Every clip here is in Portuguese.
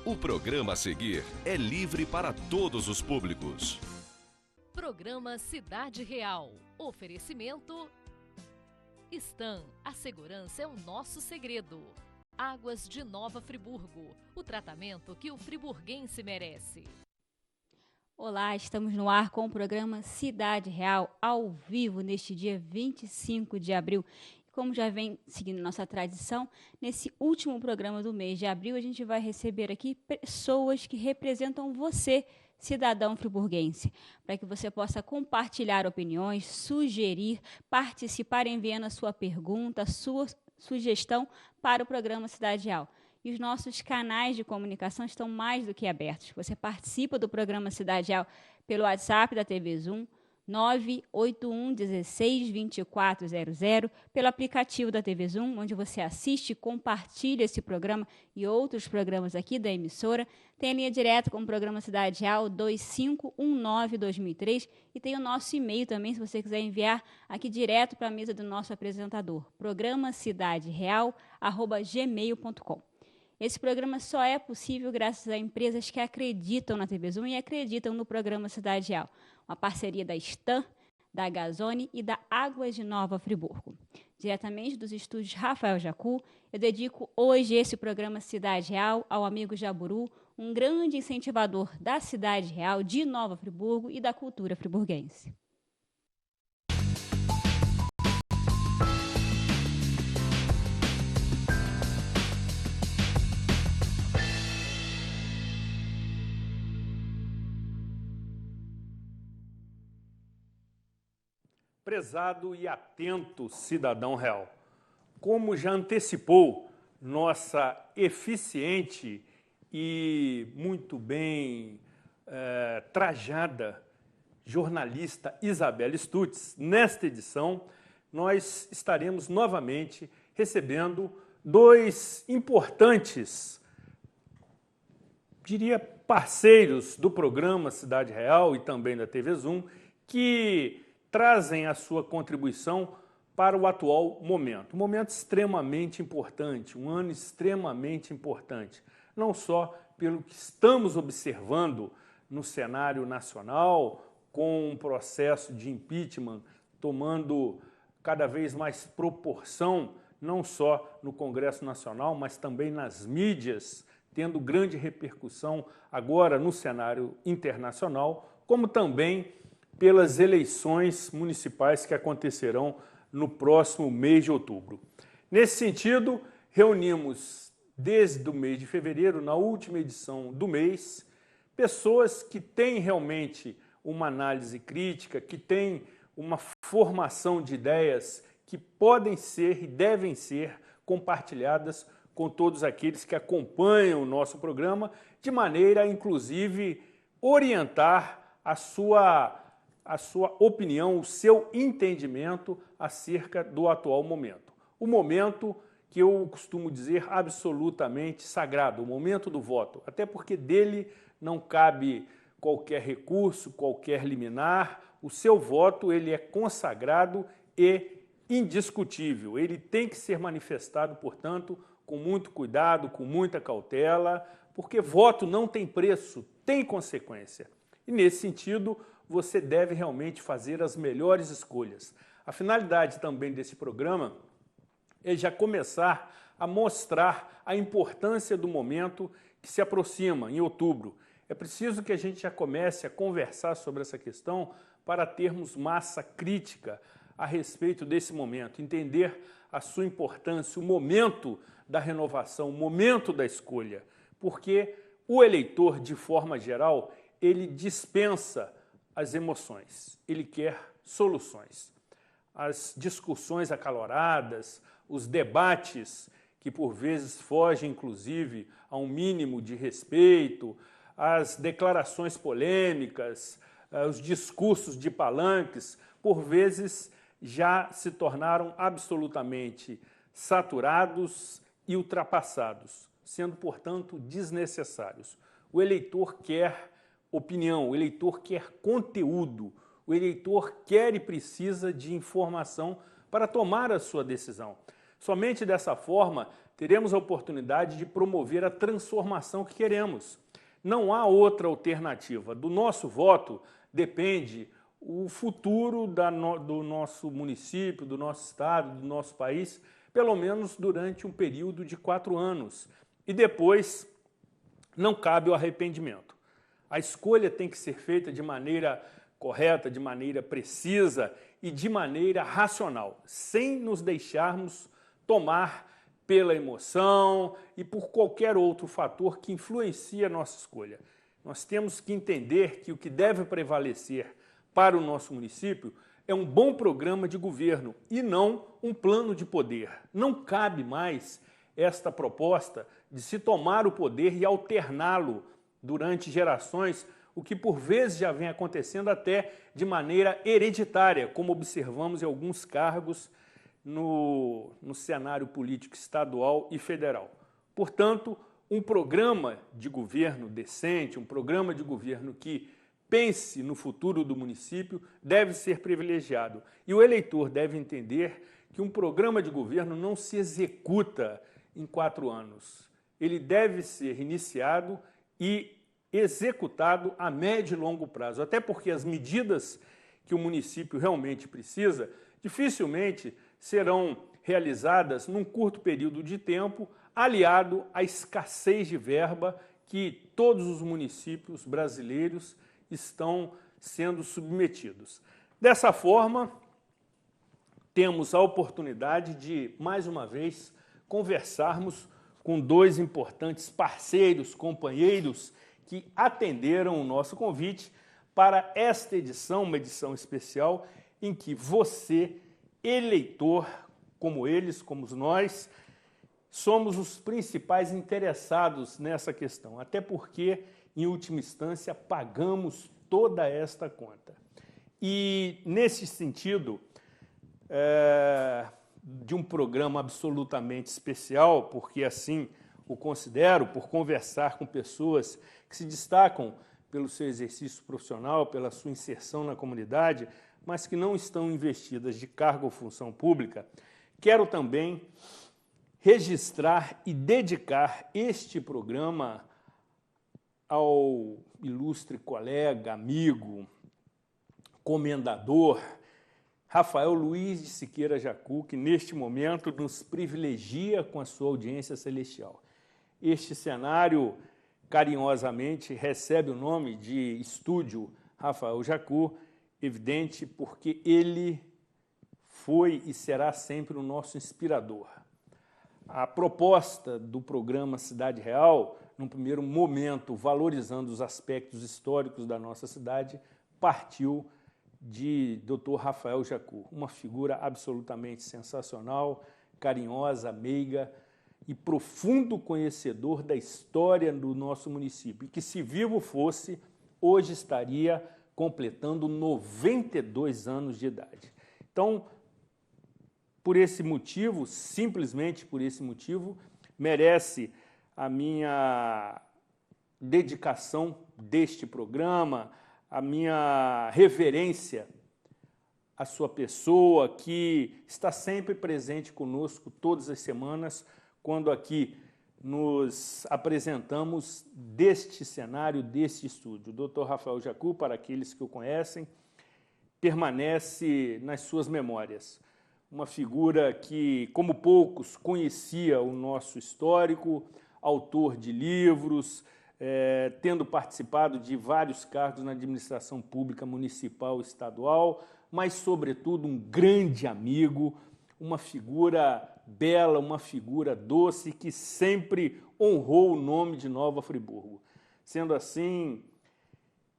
O programa a seguir é livre para todos os públicos. Programa Cidade Real. Oferecimento Stan. A segurança é o nosso segredo. Águas de Nova Friburgo. O tratamento que o friburguense merece. Olá, estamos no ar com o programa Cidade Real, ao vivo, neste dia 25 de abril. Como já vem seguindo nossa tradição, nesse último programa do mês de abril, a gente vai receber aqui pessoas que representam você, cidadão friburguense, para que você possa compartilhar opiniões, sugerir, participar enviando a sua pergunta, a sua sugestão para o programa Cidade Real. E os nossos canais de comunicação estão mais do que abertos. Você participa do programa Cidade Real pelo WhatsApp da TV Zoom, 981 16 2400, pelo aplicativo da TV Zoom, onde você assiste e compartilha esse programa e outros programas aqui da emissora. Tem a linha direta com o programa Cidade Real 2519-2003 e tem o nosso e-mail também, se você quiser enviar aqui direto para a mesa do nosso apresentador, programacidadereal@gmail.com. Esse programa só é possível graças a empresas que acreditam na TV Zoom e acreditam no programa Cidade Real. Uma parceria da Stan, da Gazone e da Águas de Nova Friburgo. Diretamente dos estúdios Rafael Jacu, eu dedico hoje esse programa Cidade Real ao amigo Jaburu, um grande incentivador da Cidade Real, de Nova Friburgo e da cultura friburguense. Prezado e atento cidadão real, como já antecipou nossa eficiente e muito bem trajada jornalista Isabela Stutz, nesta edição nós estaremos novamente recebendo dois importantes, diria, parceiros do programa Cidade Real e também da TV Zoom, que trazem a sua contribuição para o atual momento. Um momento extremamente importante, um ano extremamente importante, não só pelo que estamos observando no cenário nacional, com um processo de impeachment tomando cada vez mais proporção, não só no Congresso Nacional, mas também nas mídias, tendo grande repercussão agora no cenário internacional, como também pelas eleições municipais que acontecerão no próximo mês de outubro. Nesse sentido, reunimos desde o mês de fevereiro, na última edição do mês, pessoas que têm realmente uma análise crítica, que têm uma formação de ideias que podem ser e devem ser compartilhadas com todos aqueles que acompanham o nosso programa, de maneira a, inclusive, orientar a sua opinião, o seu entendimento acerca do atual momento. O momento que eu costumo dizer absolutamente sagrado, o momento do voto, até porque dele não cabe qualquer recurso, qualquer liminar. O seu voto ele é consagrado e indiscutível. Ele tem que ser manifestado, portanto, com muito cuidado, com muita cautela, porque voto não tem preço, tem consequência. E nesse sentido, você deve realmente fazer as melhores escolhas. A finalidade também desse programa é já começar a mostrar a importância do momento que se aproxima em outubro. É preciso que a gente já comece a conversar sobre essa questão para termos massa crítica a respeito desse momento, entender a sua importância, o momento da renovação, o momento da escolha, porque o eleitor, de forma geral, ele dispensa as emoções, ele quer soluções. As discussões acaloradas, os debates que por vezes fogem inclusive a um mínimo de respeito, as declarações polêmicas, os discursos de palanques, por vezes já se tornaram absolutamente saturados e ultrapassados, sendo, portanto, desnecessários. O eleitor quer opinião, o eleitor quer conteúdo, o eleitor quer e precisa de informação para tomar a sua decisão. Somente dessa forma, teremos a oportunidade de promover a transformação que queremos. Não há outra alternativa. Do nosso voto depende o futuro do nosso município, do nosso estado, do nosso país, pelo menos durante um período de 4 anos. E depois não cabe o arrependimento. A escolha tem que ser feita de maneira correta, de maneira precisa e de maneira racional, sem nos deixarmos tomar pela emoção e por qualquer outro fator que influencie a nossa escolha. Nós temos que entender que o que deve prevalecer para o nosso município é um bom programa de governo e não um plano de poder. Não cabe mais esta proposta de se tomar o poder e alterná-lo durante gerações, o que por vezes já vem acontecendo até de maneira hereditária, como observamos em alguns cargos no cenário político estadual e federal. Portanto, um programa de governo decente, um programa de governo que pense no futuro do município deve ser privilegiado. E o eleitor deve entender que um programa de governo não se executa em 4 anos. Ele deve ser iniciado e executado a médio e longo prazo, até porque as medidas que o município realmente precisa dificilmente serão realizadas num curto período de tempo, aliado à escassez de verba que todos os municípios brasileiros estão sendo submetidos. Dessa forma, temos a oportunidade de, mais uma vez, conversarmos com 2 importantes parceiros, companheiros, que atenderam o nosso convite para esta edição, uma edição especial, em que você, eleitor, como eles, como nós, somos os principais interessados nessa questão, até porque, em última instância, pagamos toda esta conta. E, nesse sentido, de um programa absolutamente especial, porque assim o considero, por conversar com pessoas que se destacam pelo seu exercício profissional, pela sua inserção na comunidade, mas que não estão investidas de cargo ou função pública, quero também registrar e dedicar este programa ao ilustre colega, amigo, comendador, Rafael Luiz de Siqueira Jacu, que neste momento nos privilegia com a sua audiência celestial. Este cenário, carinhosamente, recebe o nome de Estúdio Rafael Jacu, evidente porque ele foi e será sempre o nosso inspirador. A proposta do programa Cidade Real, num primeiro momento, valorizando os aspectos históricos da nossa cidade, partiu de Dr. Rafael Jacu, uma figura absolutamente sensacional, carinhosa, meiga e profundo conhecedor da história do nosso município, e que, se vivo fosse, hoje estaria completando 92 anos de idade. Então, por esse motivo, simplesmente por esse motivo, merece a minha dedicação deste programa, a minha reverência à sua pessoa, que está sempre presente conosco todas as semanas, quando aqui nos apresentamos deste cenário, deste estúdio. O Dr. Rafael Jacu, para aqueles que o conhecem, permanece nas suas memórias. Uma figura que, como poucos, conhecia o nosso histórico, autor de livros, tendo participado de vários cargos na administração pública municipal e estadual, mas, sobretudo, um grande amigo, uma figura bela, uma figura doce, que sempre honrou o nome de Nova Friburgo. Sendo assim,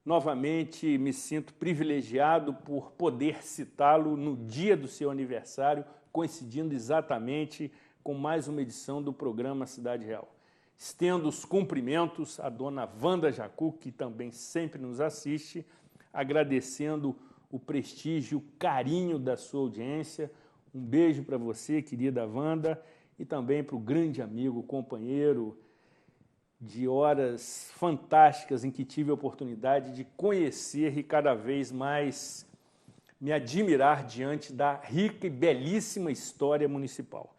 novamente me sinto privilegiado por poder citá-lo no dia do seu aniversário, coincidindo exatamente com mais uma edição do programa Cidade Real. Estendo os cumprimentos à dona Wanda Jacu, que também sempre nos assiste, agradecendo o prestígio, o carinho da sua audiência. Um beijo para você, querida Wanda, e também para o grande amigo, companheiro de horas fantásticas em que tive a oportunidade de conhecer e cada vez mais me admirar diante da rica e belíssima história municipal.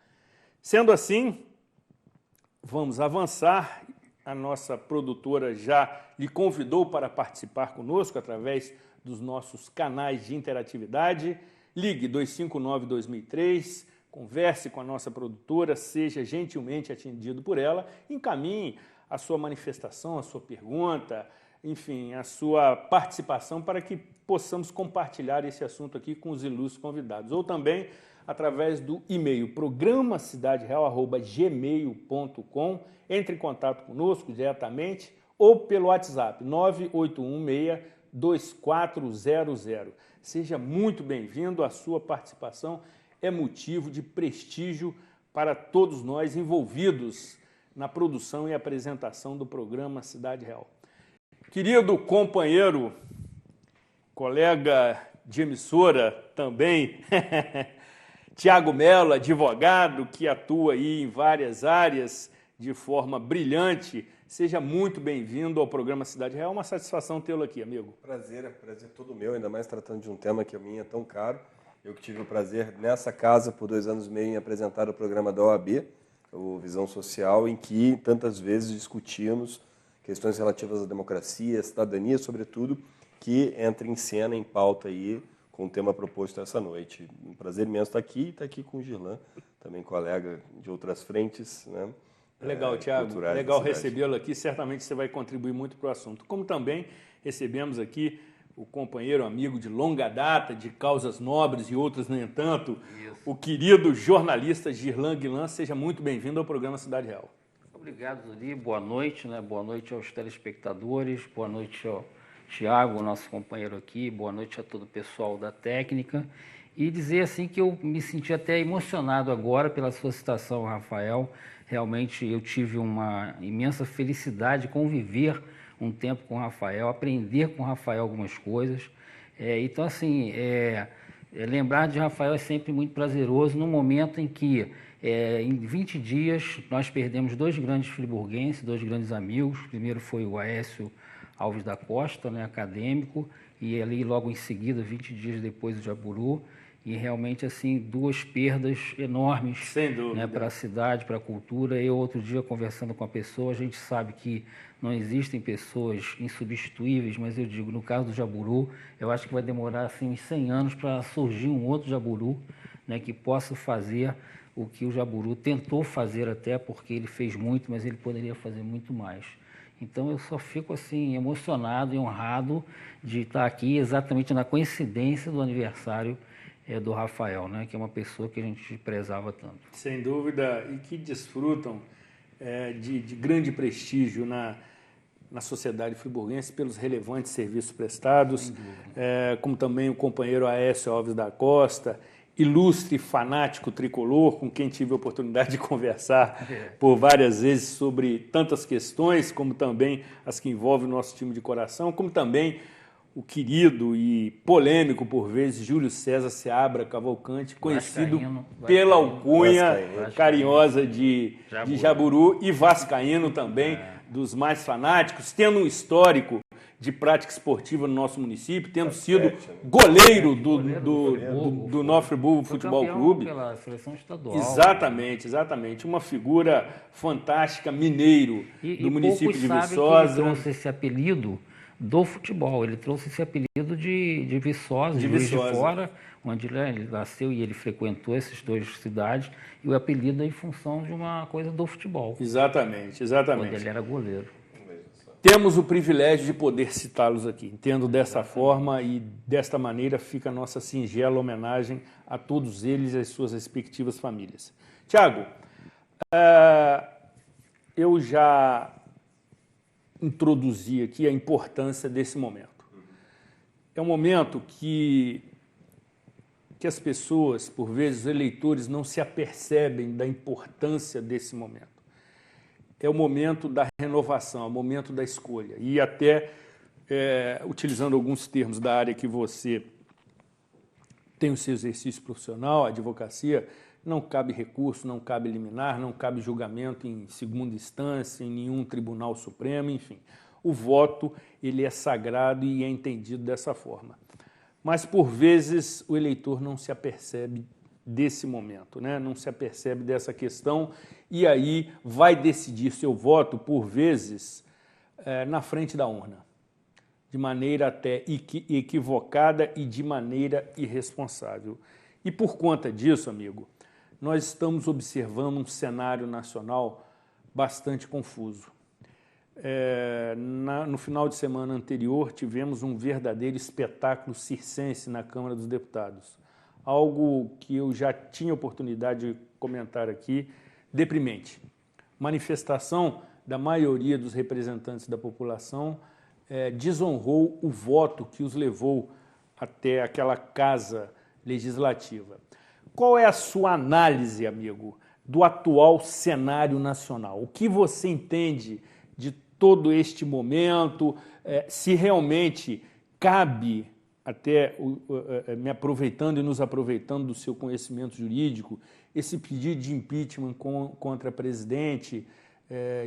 Sendo assim, vamos avançar. A nossa produtora já lhe convidou para participar conosco através dos nossos canais de interatividade. Ligue 259-2003, converse com a nossa produtora, seja gentilmente atendido por ela, encaminhe a sua manifestação, a sua pergunta, enfim, a sua participação para que possamos compartilhar esse assunto aqui com os ilustres convidados. Ou também através do e-mail programacidadereal@gmail.com. Entre em contato conosco diretamente ou pelo WhatsApp 9816-2400. Seja muito bem-vindo, a sua participação é motivo de prestígio para todos nós envolvidos na produção e apresentação do programa Cidade Real. Querido companheiro, colega de emissora também, Tiago Mello, advogado que atua aí em várias áreas de forma brilhante, seja muito bem-vindo ao programa Cidade Real. Uma satisfação tê-lo aqui, amigo. Prazer todo meu, ainda mais tratando de um tema que a mim é tão caro. Eu que tive o prazer nessa casa por 2 anos e meio em apresentar o programa da OAB, o Visão Social, em que tantas vezes discutimos questões relativas à democracia, à cidadania, sobretudo, que entra em cena, em pauta aí, com o tema proposto essa noite. Um prazer imenso estar aqui com o Girlan, também colega de outras frentes, né? Legal, Tiago. Legal recebê-lo aqui. Certamente você vai contribuir muito para o assunto. Como também recebemos aqui o companheiro, amigo de longa data, de causas nobres e outras nem tanto, o querido jornalista Girlan Guilan. Seja muito bem-vindo ao programa Cidade Real. Obrigado, Zuri. Boa noite, né? Boa noite aos telespectadores, boa noite ao Tiago, nosso companheiro aqui, boa noite a todo o pessoal da técnica. E dizer assim que eu me senti até emocionado agora pela sua citação, Rafael. Realmente eu tive uma imensa felicidade de conviver um tempo com o Rafael, aprender com o Rafael algumas coisas. Então, assim, lembrar de Rafael é sempre muito prazeroso no momento em que, em 20 dias, nós perdemos 2 grandes friburguenses, 2 grandes amigos. O primeiro foi o Aécio Alves da Costa, né, acadêmico, e ali logo em seguida, 20 dias depois, o Jaburu. E realmente, assim, 2 perdas enormes, sem dúvida, né, para a cidade, para a cultura. Eu, outro dia, conversando com a pessoa, a gente sabe que não existem pessoas insubstituíveis, mas eu digo, no caso do Jaburu, eu acho que vai demorar assim, uns 100 anos para surgir um outro Jaburu, né, que possa fazer o que o Jaburu tentou fazer, até porque ele fez muito, mas ele poderia fazer muito mais. Então, eu só fico assim, emocionado e honrado de estar aqui exatamente na coincidência do aniversário do Rafael, né, que é uma pessoa que a gente prezava tanto. Sem dúvida, e que desfrutam de grande prestígio na sociedade friburguense pelos relevantes serviços prestados, como também o companheiro Aécio Alves da Costa, ilustre fanático tricolor, com quem tive a oportunidade de conversar por várias vezes sobre tantas questões, como também as que envolvem o nosso time de coração, como também o querido e polêmico, por vezes, Júlio César Seabra Cavalcante, conhecido pela alcunha carinhosa de Jaburu, e vascaíno também, dos mais fanáticos, tendo um histórico de prática esportiva no nosso município, tendo sido goleiro do Nova Friburgo Futebol Clube. Pela seleção estadual. Exatamente. Uma figura fantástica, mineiro, do município de Viçosa. Ele trouxe esse apelido do futebol, ele trouxe esse apelido de Viçosa, de Juiz de Fora, onde ele nasceu e ele frequentou essas 2 cidades, e o apelido é em função de uma coisa do futebol. Exatamente. Quando ele era goleiro. Temos o privilégio de poder citá-los aqui. Entendo dessa forma, e desta maneira fica a nossa singela homenagem a todos eles e as suas respectivas famílias. Tiago, eu já introduzi aqui a importância desse momento. É um momento que as pessoas, por vezes, os eleitores, não se apercebem da importância desse momento. É o momento da renovação, é o momento da escolha. E até, utilizando alguns termos da área que você tem o seu exercício profissional, a advocacia, não cabe recurso, não cabe liminar, não cabe julgamento em segunda instância, em nenhum tribunal supremo, enfim. O voto, ele é sagrado e é entendido dessa forma. Mas, por vezes, o eleitor não se apercebe desse momento, né? Não se apercebe dessa questão e aí vai decidir seu voto, por vezes, na frente da urna, de maneira até equivocada e de maneira irresponsável. E por conta disso, amigo, nós estamos observando um cenário nacional bastante confuso. No final de semana anterior, tivemos um verdadeiro espetáculo circense na Câmara dos Deputados. Algo que eu já tinha oportunidade de comentar aqui, deprimente. Manifestação da maioria dos representantes da população desonrou o voto que os levou até aquela casa legislativa. Qual é a sua análise, amigo, do atual cenário nacional? O que você entende de todo este momento? Se realmente cabe, até me aproveitando e nos aproveitando do seu conhecimento jurídico, esse pedido de impeachment contra a presidente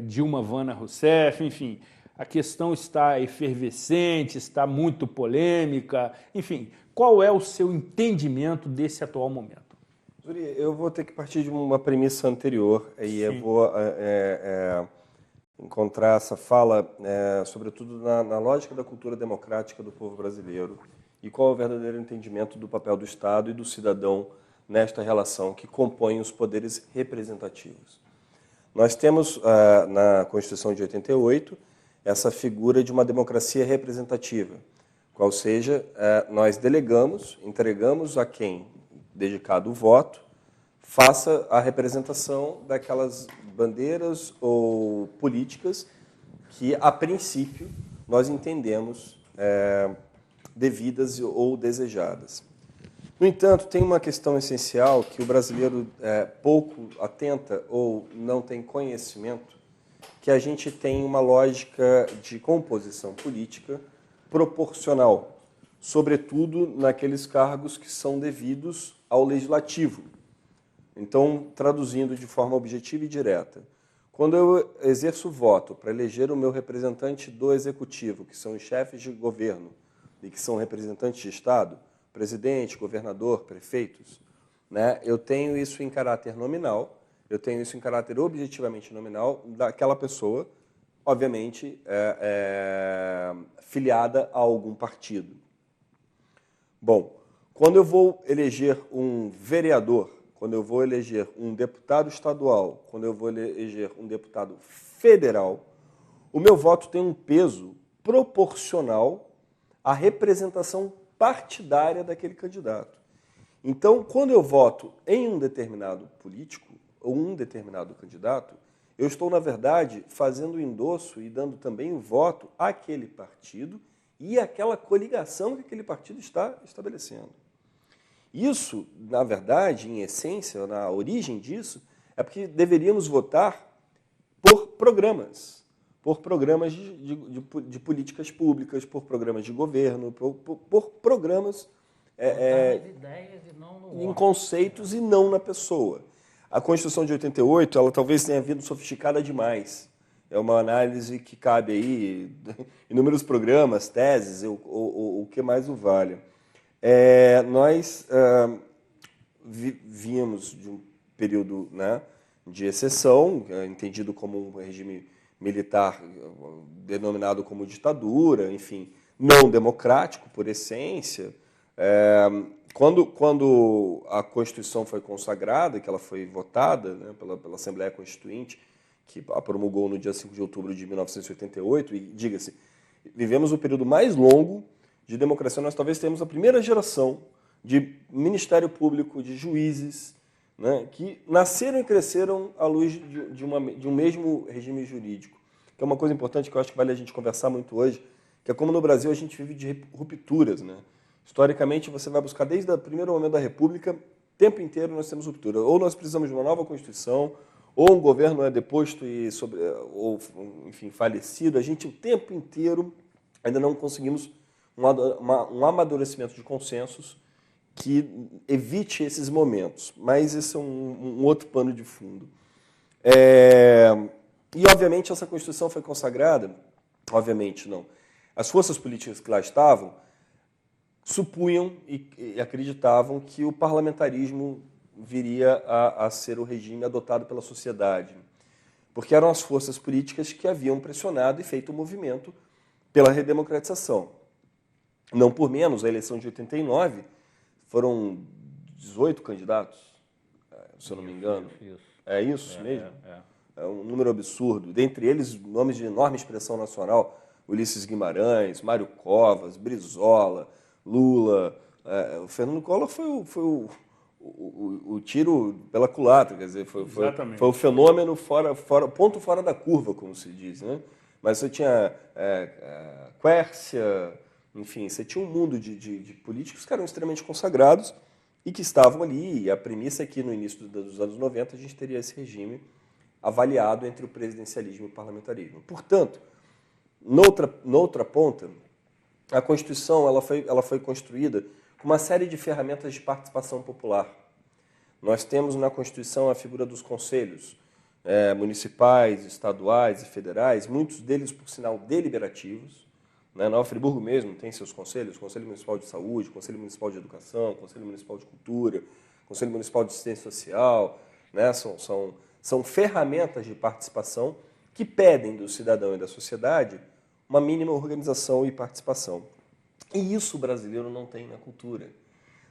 Dilma Vana Rousseff, enfim, a questão está efervescente, está muito polêmica, enfim, qual é o seu entendimento desse atual momento? Zuri, eu vou ter que partir de uma premissa anterior, e eu vou encontrar essa fala, sobretudo na lógica da cultura democrática do povo brasileiro, e qual é o verdadeiro entendimento do papel do Estado e do cidadão nesta relação que compõe os poderes representativos. Nós temos, na Constituição de 88, essa figura de uma democracia representativa, qual seja, nós delegamos, entregamos a quem dedicado o voto, faça a representação daquelas bandeiras ou políticas que, a princípio, nós entendemos devidas ou desejadas. No entanto, tem uma questão essencial que o brasileiro pouco atenta ou não tem conhecimento, que a gente tem uma lógica de composição política proporcional, sobretudo naqueles cargos que são devidos ao legislativo. Então, traduzindo de forma objetiva e direta, quando eu exerço voto para eleger o meu representante do executivo, que são os chefes de governo e que são representantes de Estado, presidente, governador, prefeitos, né, eu tenho isso em caráter nominal, eu tenho isso em caráter objetivamente nominal daquela pessoa, obviamente, filiada a algum partido. Bom, quando eu vou eleger um vereador, quando eu vou eleger um deputado estadual, quando eu vou eleger um deputado federal, o meu voto tem um peso proporcional à representação partidária daquele candidato. Então, quando eu voto em um determinado político ou um determinado candidato, eu estou, na verdade, fazendo o endosso e dando também o voto àquele partido e àquela coligação que aquele partido está estabelecendo. Isso, na verdade, em essência, na origem disso, é porque deveríamos votar por programas de políticas públicas, por programas de governo, por programas ideias e não no em conceitos e não na pessoa. A Constituição de 88, ela talvez tenha vindo sofisticada demais. É uma análise que cabe aí, inúmeros programas, teses, o que mais o valha. Nós vínhamos de um período, né, de exceção, entendido como um regime militar denominado como ditadura, enfim, não democrático por essência. Quando a Constituição foi consagrada, que ela foi votada, né, pela Assembleia Constituinte, que a promulgou no dia 5 de outubro de 1988, e diga-se, vivemos o período mais longo de democracia. Nós talvez temos a primeira geração de Ministério Público, de juízes, né, que nasceram e cresceram à luz de um mesmo regime jurídico, que é uma coisa importante que eu acho que vale a gente conversar muito hoje, que é como no Brasil a gente vive de rupturas, né? Historicamente, você vai buscar desde o primeiro momento da República, o tempo inteiro nós temos ruptura. Ou nós precisamos de uma nova Constituição, ou um governo é deposto ou, enfim, falecido. A gente, o tempo inteiro, ainda não conseguimos um amadurecimento de consensos que evite esses momentos. Mas esse é um outro pano de fundo. E, obviamente, essa Constituição foi consagrada, obviamente não. As forças políticas que lá estavam supunham e acreditavam que o parlamentarismo viria a ser o regime adotado pela sociedade. Porque eram as forças políticas que haviam pressionado e feito o movimento pela redemocratização. Não por menos, a eleição de 89 foram 18 candidatos, se eu não me engano. É isso mesmo? É um número absurdo. Dentre eles, nomes de enorme expressão nacional: Ulisses Guimarães, Mário Covas, Brizola, Lula. O Fernando Collor foi o tiro pela culatra, quer dizer, foi o fenômeno ponto fora da curva, como se diz, né? Mas você tinha Quércia, enfim, você tinha um mundo de políticos que eram extremamente consagrados e que estavam ali. E a premissa é que no início dos anos 90 a gente teria esse regime avaliado entre o presidencialismo e o parlamentarismo. Portanto, noutra ponta, a Constituição ela foi construída com uma série de ferramentas de participação popular. Nós temos na Constituição a figura dos conselhos municipais, estaduais e federais, muitos deles, por sinal, deliberativos. Nova Friburgo mesmo tem seus conselhos: Conselho Municipal de Saúde, Conselho Municipal de Educação, Conselho Municipal de Cultura, Conselho Municipal de Assistência Social. São ferramentas de participação que pedem do cidadão e da sociedade uma mínima organização e participação. E isso o brasileiro não tem na cultura.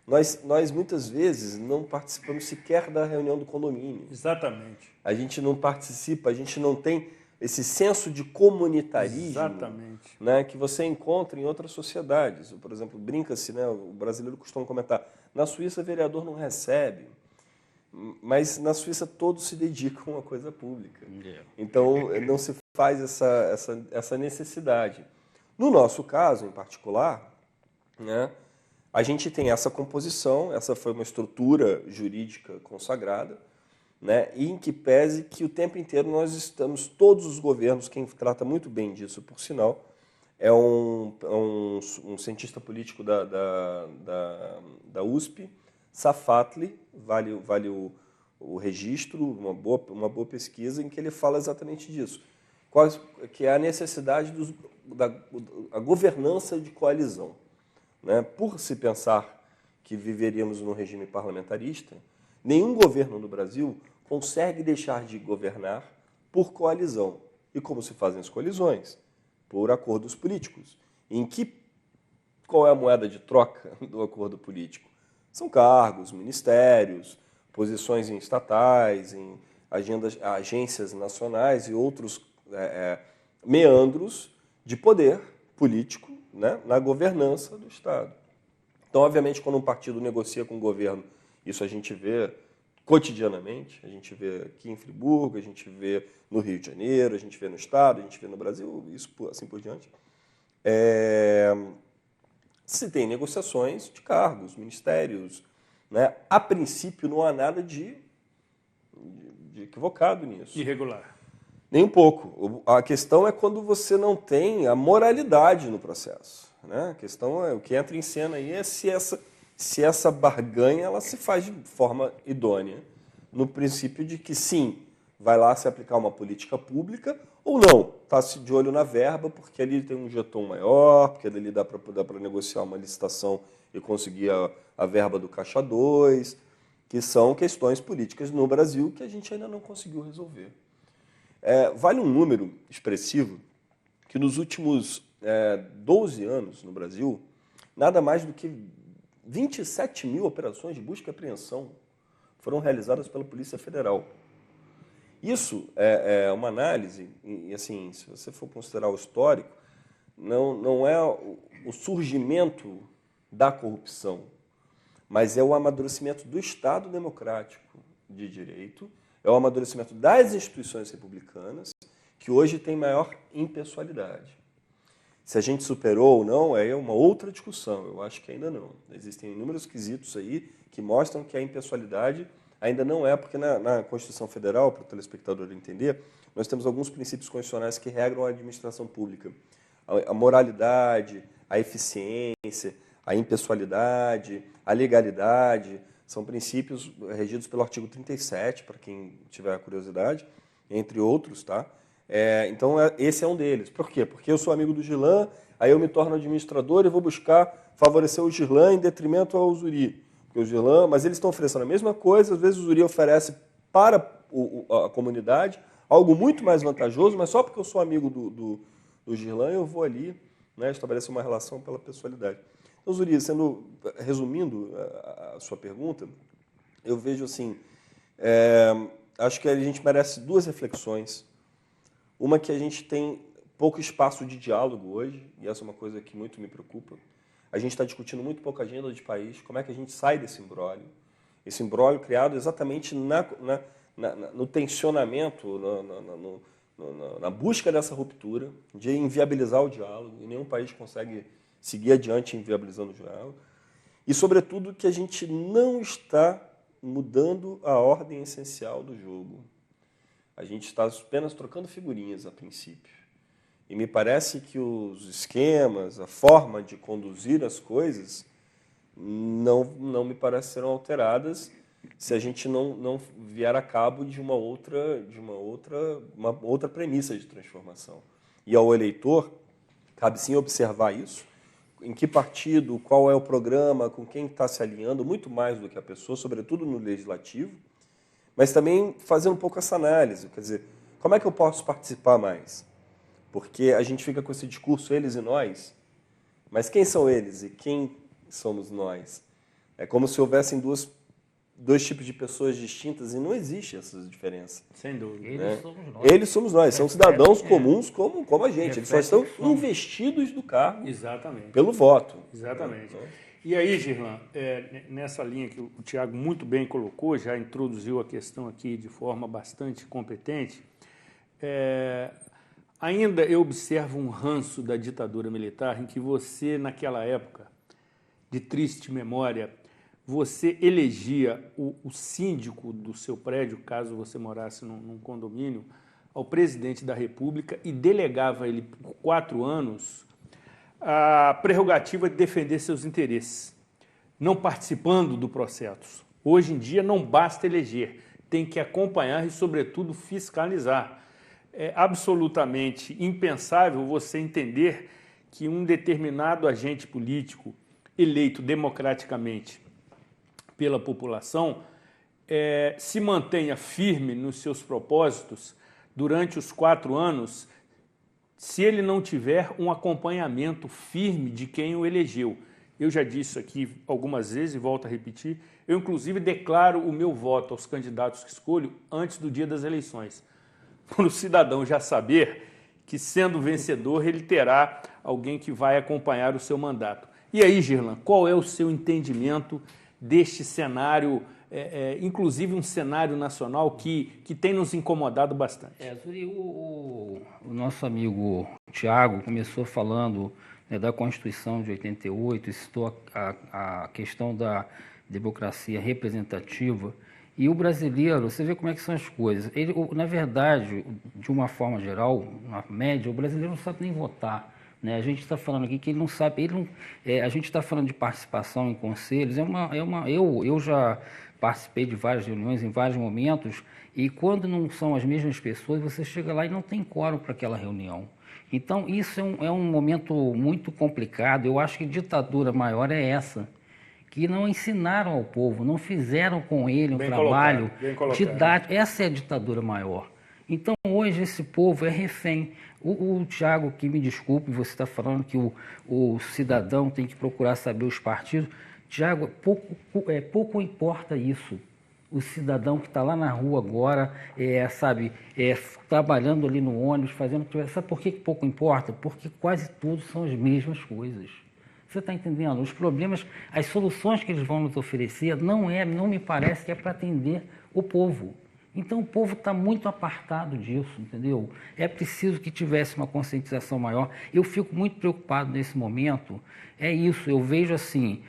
Nós muitas vezes não participamos sequer da reunião do condomínio. Exatamente. A gente não participa, a gente não tem esse senso de comunitarismo. Exatamente. Né, que você encontra em outras sociedades. Por exemplo, brinca-se, né, o brasileiro costuma comentar: na Suíça, vereador não recebe, mas na Suíça todos se dedicam a coisa pública. Então, não se faz essa necessidade. No nosso caso, em particular, né, a gente tem essa composição, essa foi uma estrutura jurídica consagrada, né, e em que pese que o tempo inteiro nós estamos, todos os governos, quem trata muito bem disso, por sinal, é um cientista político da USP, Safatli, vale o registro, uma boa pesquisa, em que ele fala exatamente disso, que é a necessidade da governança de coalizão. Né? Por se pensar que viveríamos num regime parlamentarista, nenhum governo no Brasil consegue deixar de governar por coalizão. E como se fazem as coalizões? Por acordos políticos. Qual é a moeda de troca do acordo político? São cargos, ministérios, posições em estatais, em agências nacionais e outros meandros de poder político, né, na governança do Estado. Então, obviamente, quando um partido negocia com o governo, isso a gente vê cotidianamente, a gente vê aqui em Friburgo, a gente vê no Rio de Janeiro, a gente vê no Estado, a gente vê no Brasil, isso assim por diante. Se tem negociações de cargos, ministérios, né? A princípio não há nada de equivocado nisso. Irregular. Nem um pouco. A questão é quando você não tem a moralidade no processo. Né? A questão é, o que entra em cena aí é se essa barganha ela se faz de forma idônea, no princípio de que sim, vai lá se aplicar uma política pública ou não, está de olho na verba, porque ali tem um jeton maior, porque ali dá para negociar uma licitação e conseguir a verba do Caixa 2, que são questões políticas no Brasil que a gente ainda não conseguiu resolver. Vale um número expressivo que nos últimos 12 anos no Brasil, nada mais do que 27 mil operações de busca e apreensão foram realizadas pela Polícia Federal. Isso é uma análise, e assim, se você for considerar o histórico, não é o surgimento da corrupção, mas é o amadurecimento do Estado democrático de direito, é o amadurecimento das instituições republicanas, que hoje tem maior impessoalidade. Se a gente superou ou não, é uma outra discussão. Eu acho que ainda não. Existem inúmeros quesitos aí que mostram que a impessoalidade ainda não é, porque na Constituição Federal, para o telespectador entender, nós temos alguns princípios constitucionais que regram a administração pública. A moralidade, a eficiência, a impessoalidade, a legalidade, são princípios regidos pelo artigo 37, para quem tiver curiosidade, entre outros, tá? Então, esse é um deles. Por quê? Porque eu sou amigo do Girlan, aí eu me torno administrador e vou buscar favorecer o Girlan em detrimento ao Zuri. que o Girlan, mas eles estão oferecendo a mesma coisa. Às vezes o Zuri oferece para a comunidade algo muito mais vantajoso, mas só porque eu sou amigo do Girlan, eu vou ali, né, estabelecer uma relação pela pessoalidade. Então, Zuri, resumindo a sua pergunta, eu vejo assim, acho que a gente merece duas reflexões. Uma que a gente tem pouco espaço de diálogo hoje, e essa é uma coisa que muito me preocupa. A gente está discutindo muito pouco a agenda de país, como é que a gente sai desse imbróglio. Esse imbróglio criado exatamente no tensionamento, na busca dessa ruptura, de inviabilizar o diálogo, e nenhum país consegue seguir adiante inviabilizando o diálogo. E, sobretudo, que a gente não está mudando a ordem essencial do jogo. A gente está apenas trocando figurinhas a princípio. E me parece que os esquemas, a forma de conduzir as coisas, não me parece serão alteradas se a gente não vier a cabo de uma outra premissa de transformação. E ao eleitor, cabe sim observar isso, em que partido, qual é o programa, com quem está se alinhando, muito mais do que a pessoa, sobretudo no legislativo, mas também fazer um pouco essa análise, quer dizer, como é que eu posso participar mais? Porque a gente fica com esse discurso, eles e nós, mas quem são eles e quem somos nós? É como se houvessem dois tipos de pessoas distintas e não existe essa diferença. Sem dúvida. Eles somos nós. Eles somos nós, são cidadãos comuns como a gente, eles só estão investidos do cargo. Exatamente. Pelo voto. Exatamente. E aí, Girlan, nessa linha que o Tiago muito bem colocou, já introduziu a questão aqui de forma bastante competente, ainda eu observo um ranço da ditadura militar em que você, naquela época de triste memória, você elegia o síndico do seu prédio, caso você morasse num condomínio, ao presidente da República e delegava ele por 4 anos a prerrogativa de defender seus interesses, não participando do processo. Hoje em dia não basta eleger, tem que acompanhar e, sobretudo, fiscalizar. É absolutamente impensável você entender que um determinado agente político eleito democraticamente pela população se mantenha firme nos seus propósitos durante os 4 anos se ele não tiver um acompanhamento firme de quem o elegeu. Eu já disse isso aqui algumas vezes e volto a repetir, eu inclusive declaro o meu voto aos candidatos que escolho antes do dia das eleições, para o cidadão já saber que, sendo vencedor, ele terá alguém que vai acompanhar o seu mandato. E aí, Girlan, qual é o seu entendimento deste cenário, inclusive um cenário nacional que tem nos incomodado bastante? Zuri, o nosso amigo Tiago começou falando, né, da Constituição de 88, citou a questão da democracia representativa. E o brasileiro, você vê como é que são as coisas. Ele, na verdade, de uma forma geral, na média, o brasileiro não sabe nem votar. Né? A gente está falando aqui que ele não sabe, a gente está falando de participação em conselhos, eu já participei de várias reuniões em vários momentos, e quando não são as mesmas pessoas, você chega lá e não tem quórum para aquela reunião. Então, isso é um momento muito complicado. Eu acho que ditadura maior é essa, que não ensinaram ao povo, não fizeram com ele um trabalho didático. Essa é a ditadura maior. Então, hoje, esse povo é refém. O Tiago, que me desculpe, você está falando que o cidadão tem que procurar saber os partidos. Tiago, pouco importa isso. O cidadão que está lá na rua agora, trabalhando ali no ônibus, fazendo... Sabe por que pouco importa? Porque quase tudo são as mesmas coisas. Você está entendendo? Os problemas, as soluções que eles vão nos oferecer, não me parece que é para atender o povo. Então, o povo está muito apartado disso, entendeu? É preciso que tivesse uma conscientização maior. Eu fico muito preocupado nesse momento. É isso, eu vejo assim,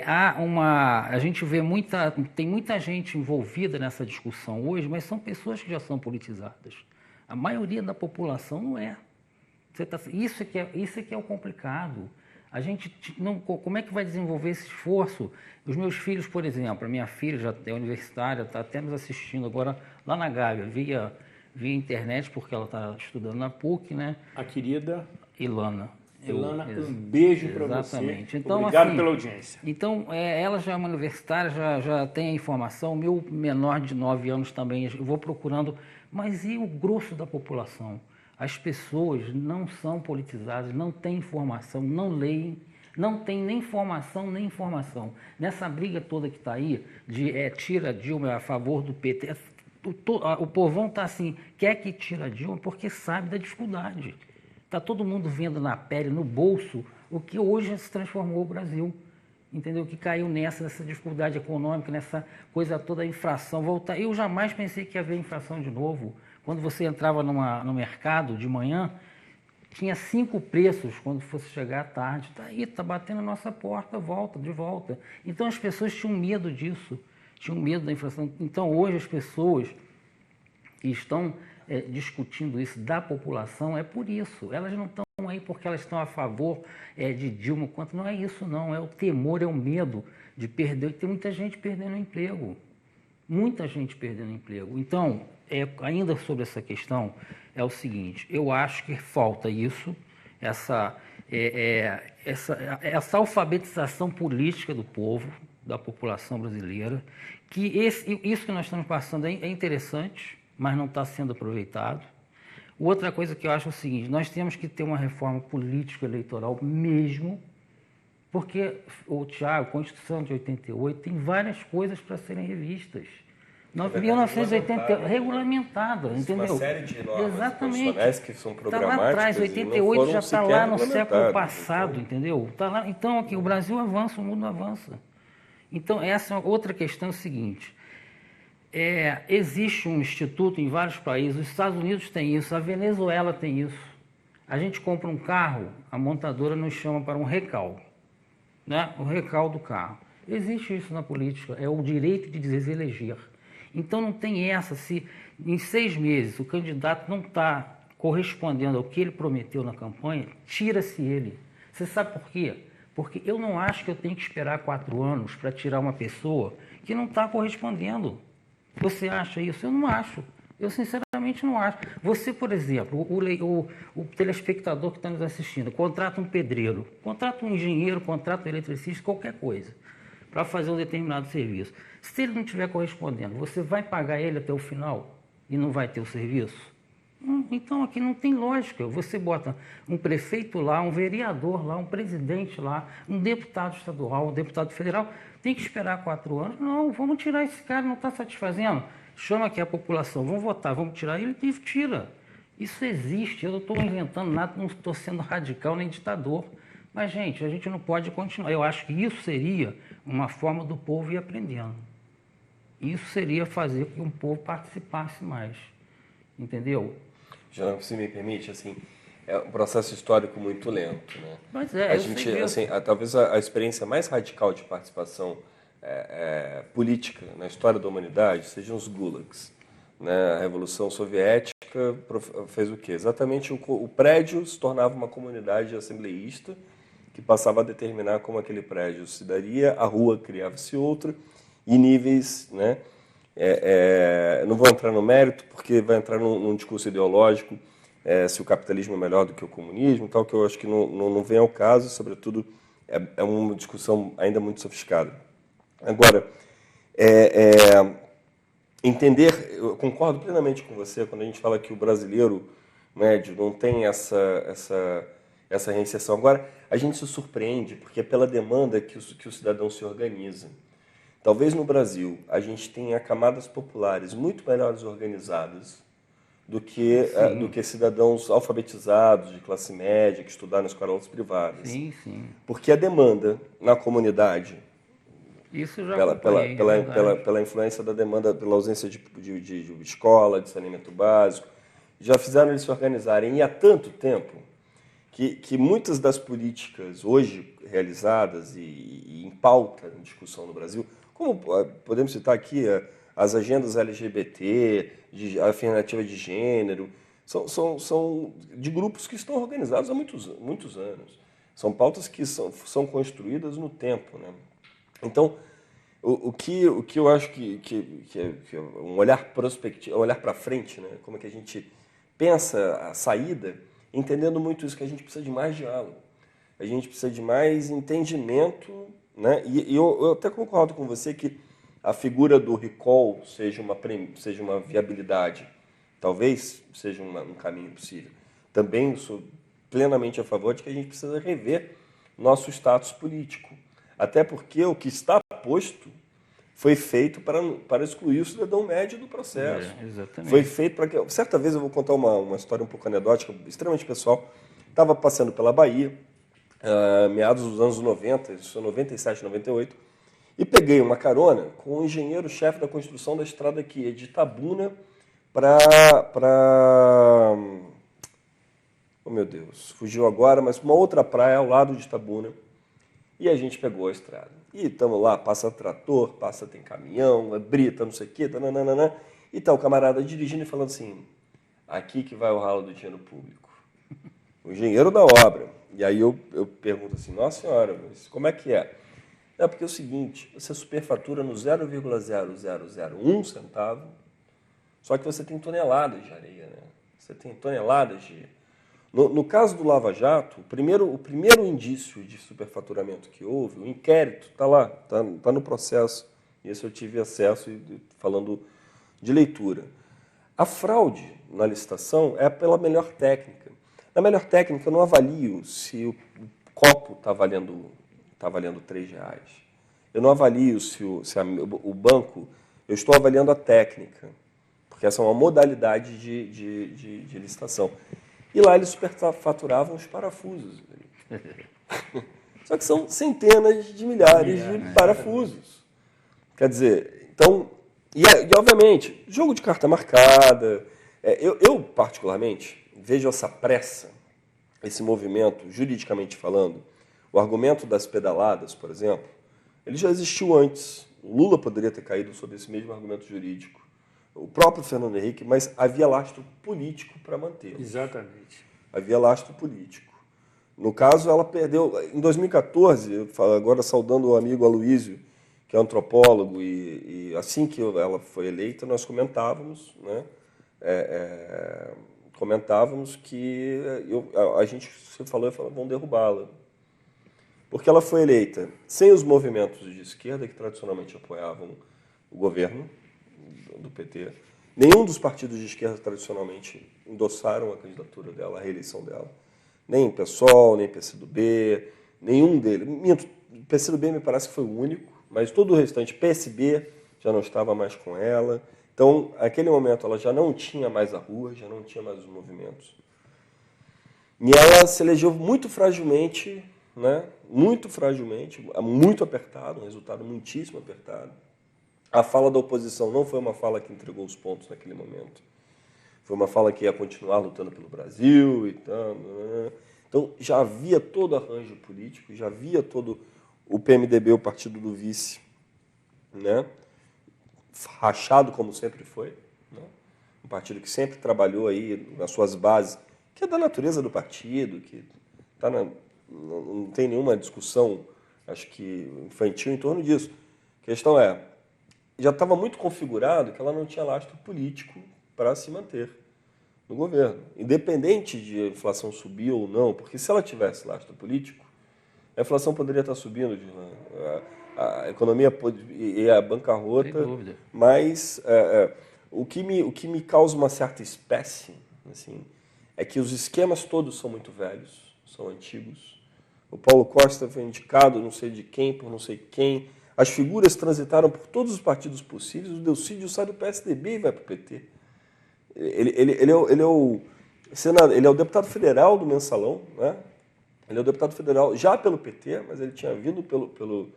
a gente vê tem muita gente envolvida nessa discussão hoje, mas são pessoas que já são politizadas. A maioria da população não é. Isso é que é o complicado. A gente não, como é que vai desenvolver esse esforço? Os meus filhos, por exemplo, a minha filha já é universitária, está até nos assistindo agora lá na Gávea, via internet, porque ela está estudando na PUC, né? A querida Ilana. Ilana, um beijo para você. Exatamente. Então, obrigado assim, pela audiência. Então, ela já é uma universitária, já tem a informação. O meu menor de 9 anos também, eu vou procurando. Mas e o grosso da população? As pessoas não são politizadas, não têm informação, não leem, não tem nem formação nem informação. Nessa briga toda que está aí, de tira Dilma a favor do PT, o povão está assim, quer que tira Dilma porque sabe da dificuldade. Está todo mundo vendo na pele, no bolso, o que hoje se transformou o Brasil. Entendeu? Que caiu nessa dificuldade econômica, nessa coisa toda, a inflação. Eu jamais pensei que ia haver inflação de novo. Quando você entrava no mercado de manhã, tinha 5 preços quando fosse chegar à tarde. Está aí, está batendo a nossa porta, de volta. Então as pessoas tinham medo disso, tinham medo da inflação. Então hoje as pessoas que estão discutindo isso da população é por isso. Elas não estão aí porque elas estão a favor de Dilma. Quanto não é isso, não. É o temor, é o medo de perder. Tem muita gente perdendo emprego. Muita gente perdendo emprego. Então, ainda sobre essa questão, é o seguinte, eu acho que falta isso, essa alfabetização política do povo, da população brasileira, que isso que nós estamos passando é interessante, mas não está sendo aproveitado. Outra coisa que eu acho é o seguinte, nós temos que ter uma reforma político-eleitoral mesmo, porque, Tiago, a Constituição de 88 tem várias coisas para serem revistas. 1980, regulamentada, entendeu? Uma série de normas exatamente. Que são programáticas. Está lá atrás, 88 já está lá no século passado, entendeu? Tá lá, então, aqui, o Brasil avança, o mundo avança. Então, essa é outra questão, é o seguinte, existe um instituto em vários países, os Estados Unidos tem isso, a Venezuela tem isso. A gente compra um carro, a montadora nos chama para um recal, né? O recal do carro. Existe isso na política, é o direito de deseleger. Então não tem essa, se em 6 meses o candidato não está correspondendo ao que ele prometeu na campanha, tira-se ele. Você sabe por quê? Porque eu não acho que eu tenho que esperar 4 anos para tirar uma pessoa que não está correspondendo. Você acha isso? Eu não acho. Eu sinceramente não acho. Você, por exemplo, o telespectador que está nos assistindo, contrata um pedreiro, contrata um engenheiro, contrata um eletricista, qualquer coisa, para fazer um determinado serviço. Se ele não estiver correspondendo, você vai pagar ele até o final e não vai ter o serviço? Então aqui não tem lógica. Você bota um prefeito lá, um vereador lá, um presidente lá, um deputado estadual, um deputado federal, tem que esperar 4 anos? Não, vamos tirar esse cara, não está satisfazendo. Chama aqui a população, vamos votar, vamos tirar ele e tira. Isso existe, eu não estou inventando nada, não estou sendo radical nem ditador. Mas, gente, a gente não pode continuar. Eu acho que isso seria uma forma do povo ir aprendendo. Isso seria fazer com que o povo participasse mais. Entendeu? Jean, se me permite, assim, é um processo histórico muito lento, né? Mas a gente, assim, talvez a experiência mais radical de participação política na história da humanidade sejam os gulags, né? A Revolução Soviética fez o quê? Exatamente o prédio se tornava uma comunidade assembleísta que passava a determinar como aquele prédio se daria, a rua criava-se outra, e níveis, né? Não vou entrar no mérito, porque vai entrar num discurso ideológico, se o capitalismo é melhor do que o comunismo, tal, que eu acho que não vem ao caso, sobretudo é uma discussão ainda muito sofiscada. Agora, entender, eu concordo plenamente com você quando a gente fala que o brasileiro médio não tem essa reinserção. Agora, a gente se surpreende porque é pela demanda que o cidadão se organiza. Talvez no Brasil a gente tenha camadas populares muito melhores organizadas do que cidadãos alfabetizados, de classe média, que estudaram em escolas privadas. Sim, sim. Porque a demanda na comunidade, isso já pela influência da demanda, pela ausência de escola, de saneamento básico, já fizeram eles se organizarem. E há tanto tempo que muitas das políticas hoje realizadas e em pauta, em discussão no Brasil, como podemos citar aqui as agendas LGBT, de afirmativa de gênero, são de grupos que estão organizados há muitos anos. São pautas que são construídas no tempo, né? Então, o que eu acho que é um olhar prospectivo, um olhar para frente, né? Como é que a gente pensa a saída, entendendo muito isso, que a gente precisa de mais diálogo. a gente precisa de mais entendimento, né? E eu até concordo com você que a figura do recall seja uma viabilidade, talvez seja um caminho possível. Também sou plenamente a favor de que a gente precisa rever nosso status político. Até porque o que está posto foi feito para excluir o cidadão médio do processo. Exatamente. Foi feito para que... Certa vez eu vou contar uma história um pouco anedótica, extremamente pessoal. Estava passando pela Bahia, meados dos anos 90, isso 97, 98, e peguei uma carona com o engenheiro-chefe da construção da estrada que ia de Itabuna para... Oh, meu Deus, fugiu agora, mas uma outra praia ao lado de Itabuna. E a gente pegou a estrada. E estamos lá, passa trator, tem caminhão, brita, não sei o quê, tananana. E tá o camarada dirigindo e falando assim, aqui que vai o ralo do dinheiro público. O engenheiro da obra. E aí eu pergunto assim, nossa senhora, mas como é que é? É porque é o seguinte, você superfatura no 0,0001 centavo, só que você tem toneladas de areia, né? Você tem toneladas de... No caso do Lava Jato, o primeiro indício de superfaturamento que houve, o inquérito está lá, está no processo. Esse eu tive acesso, falando de leitura. A fraude na licitação é pela melhor técnica. Na melhor técnica, eu não avalio se o copo está valendo R$3. Eu não avalio se o banco... Eu estou avaliando a técnica, porque essa é uma modalidade de licitação. E lá eles superfaturavam os parafusos. Só que são centenas de milhares de parafusos. Quer dizer, então... E obviamente, jogo de carta marcada. Eu, particularmente, vejo essa pressa, esse movimento, juridicamente falando, o argumento das pedaladas, por exemplo, ele já existiu antes. O Lula poderia ter caído sob esse mesmo argumento jurídico. O próprio Fernando Henrique, mas havia lastro político para mantê-lo. Exatamente. Havia lastro político. No caso, ela perdeu... Em 2014, agora saudando o amigo Aloysio, que é antropólogo, e assim que ela foi eleita, nós comentávamos, né? Comentávamos que a gente se falou, vão derrubá-la. Porque ela foi eleita sem os movimentos de esquerda que tradicionalmente apoiavam o governo do PT. Nenhum dos partidos de esquerda tradicionalmente endossaram a candidatura dela, a reeleição dela. Nem PSOL, nem PCdoB, nenhum deles. O PCdoB me parece que foi o único, mas todo o restante, PSB, já não estava mais com ela. Então, naquele momento, ela já não tinha mais a rua, já não tinha mais os movimentos. E ela se elegeu muito fragilmente, né? Muito fragilmente, muito apertado, um resultado muitíssimo apertado. A fala da oposição não foi uma fala que entregou os pontos naquele momento. Foi uma fala que ia continuar lutando pelo Brasil e tal. Então, já havia todo arranjo político, já havia todo o PMDB, o partido do vice, né? Rachado como sempre foi, né? Um partido que sempre trabalhou aí nas suas bases, que é da natureza do partido, que não tem nenhuma discussão, acho que infantil em torno disso. A questão é, já estava muito configurado que ela não tinha lastro político para se manter no governo, independente de a inflação subir ou não, porque se ela tivesse lastro político, a inflação poderia estar subindo, a economia e a bancarrota, mas o que me causa uma certa espécie, assim, é que os esquemas todos são muito velhos, são antigos. O Paulo Costa foi indicado, não sei de quem, por não sei quem. As figuras transitaram por todos os partidos possíveis. O Delcídio sai do PSDB e vai para o PT. Ele é o deputado federal do Mensalão, né? Ele é o deputado federal já pelo PT, mas ele tinha vindo pelo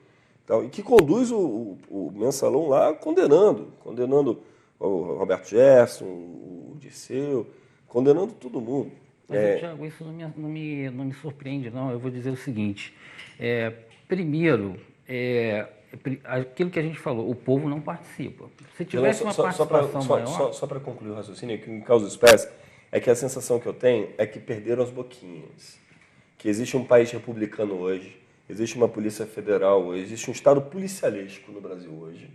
tal, e que conduz o Mensalão lá condenando o Roberto Jefferson, o Dirceu, condenando todo mundo. Mas, Thiago, isso não me surpreende, não. Eu vou dizer o seguinte. Primeiro, aquilo que a gente falou, o povo não participa. Se tivesse uma participação maior... Só para concluir o raciocínio, que me causa espécie, é que a sensação que eu tenho é que perderam as boquinhas. Que existe um país republicano hoje, existe uma polícia federal hoje, existe um estado policialesco no Brasil hoje,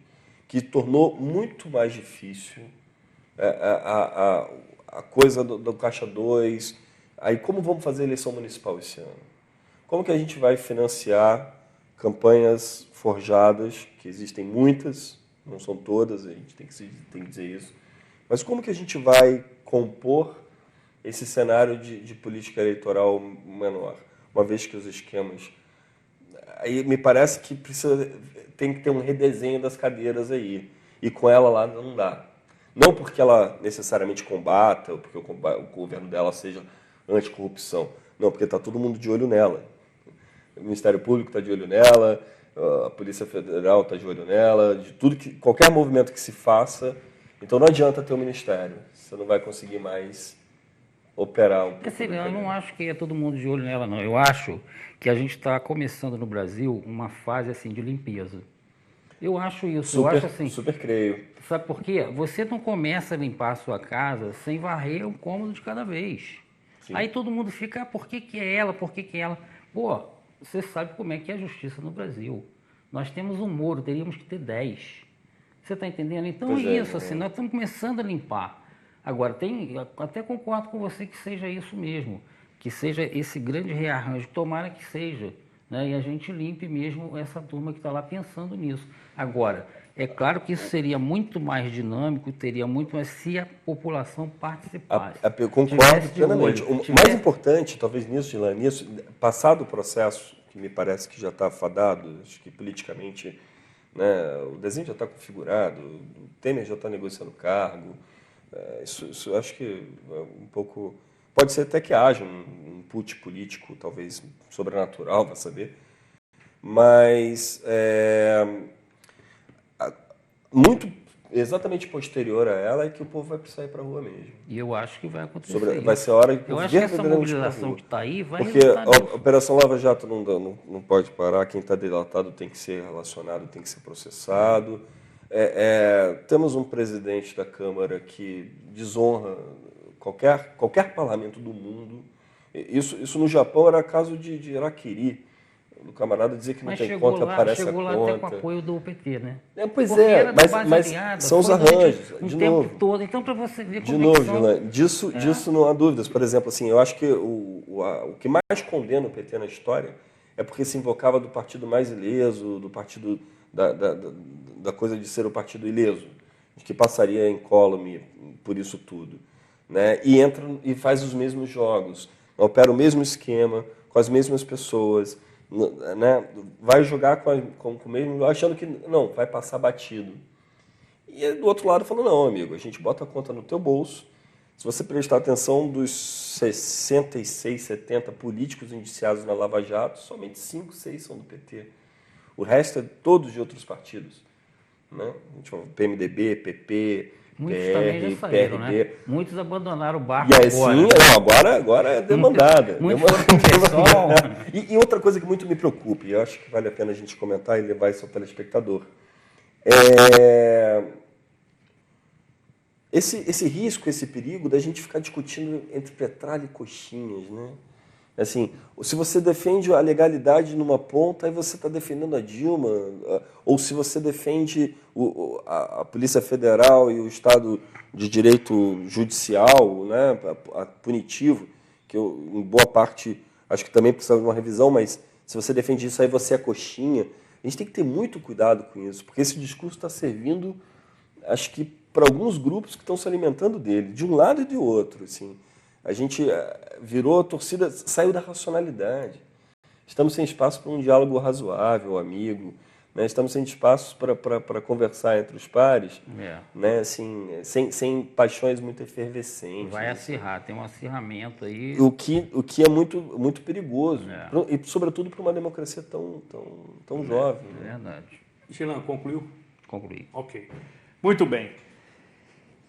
que tornou muito mais difícil a coisa do Caixa 2. Aí como vamos fazer a eleição municipal esse ano? como que a gente vai financiar campanhas forjadas, que existem muitas, não são todas, a gente tem que dizer isso, mas como que a gente vai compor esse cenário de política eleitoral menor, uma vez que os esquemas... Aí me parece que tem que ter um redesenho das cadeiras aí, e com ela lá não dá. Não porque ela necessariamente combata, ou porque o governo dela seja anticorrupção, não, porque está todo mundo de olho nela. O Ministério Público está de olho nela, a Polícia Federal está de olho nela, de tudo qualquer movimento que se faça. Então não adianta ter um ministério, você não vai conseguir mais operar um pouco. Eu não acho que é todo mundo de olho nela, não. Eu acho que a gente está começando no Brasil uma fase assim de limpeza. Eu acho isso. Eu acho assim. Super creio. Sabe por quê? Você não começa a limpar a sua casa sem varrer um cômodo de cada vez. Sim. Aí todo mundo fica, por que é ela? Por que é ela? Pô, você sabe como é que é a justiça no Brasil. Nós temos um Moro, teríamos que ter 10. Você está entendendo? Então é isso, assim, nós estamos começando a limpar. Agora, até concordo com você que seja isso mesmo, que seja esse grande rearranjo, tomara que seja, né? E a gente limpe mesmo essa turma que está lá pensando nisso. Agora, é claro que isso seria muito mais dinâmico, teria muito mais se a população participasse. Eu concordo plenamente. O mais importante, talvez nisso, Dilan, passado o processo, que me parece que já está afadado, acho que politicamente, né, o desenho já está configurado, o Temer já está negociando cargo, isso acho que é um pouco... Pode ser até que haja um input político, talvez sobrenatural, vai saber, mas muito exatamente posterior a ela é que o povo vai precisar ir para a rua mesmo. E eu acho que vai acontecer. Vai ser a hora que eu acho que essa mobilização que está aí vai porque a Operação Lava Jato não pode parar, quem está delatado tem que ser relacionado, tem que ser processado. Temos um presidente da Câmara que desonra qualquer parlamento do mundo. Isso no Japão era caso de Iraquiri. O camarada dizer que não tem conta, aparece a conta. Chegou lá até com o apoio do PT, né? Pois mas são os arranjos, de novo. Todo. Então, para você ver como de novo, Dilan, disso não há dúvidas. Por exemplo, assim, eu acho que o que mais condena o PT na história é porque se invocava do partido mais ileso, do partido da coisa de ser o partido ileso, de que passaria incólume por isso tudo, né? E entra e faz os mesmos jogos, opera o mesmo esquema, com as mesmas pessoas, né? Vai jogar com o mesmo, achando que não, vai passar batido. E do outro lado falando, não, amigo, a gente bota a conta no teu bolso. Se você prestar atenção, dos 66, 70 políticos indiciados na Lava Jato, somente 5, 6 são do PT. O resto é todos de outros partidos, né? PMDB, PP, muitos PR, também já saíram, PRB. Né? Muitos abandonaram o barco agora é demandada. Muitos foram pro PSOL. E outra coisa que muito me preocupa, e eu acho que vale a pena a gente comentar e levar isso ao telespectador, esse risco, esse perigo da gente ficar discutindo entre petralha e coxinhas, né? Assim, se você defende a legalidade numa ponta, aí você está defendendo a Dilma, ou se você defende a Polícia Federal e o Estado de Direito Judicial, né, punitivo, que eu, em boa parte, acho que também precisa de uma revisão, mas se você defende isso, aí você é coxinha. A gente tem que ter muito cuidado com isso, porque esse discurso está servindo, acho que, para alguns grupos que estão se alimentando dele, de um lado e de outro, assim. A gente virou a torcida, saiu da racionalidade. Estamos sem espaço para um diálogo razoável, amigo. Né? Estamos sem espaço para conversar entre os pares, né? Assim, sem paixões muito efervescentes. Vai acirrar, tem um acirramento aí. O que é muito, muito perigoso. E, sobretudo, para uma democracia tão jovem. É verdade. Dilan, concluiu? Concluí. Ok. Muito bem.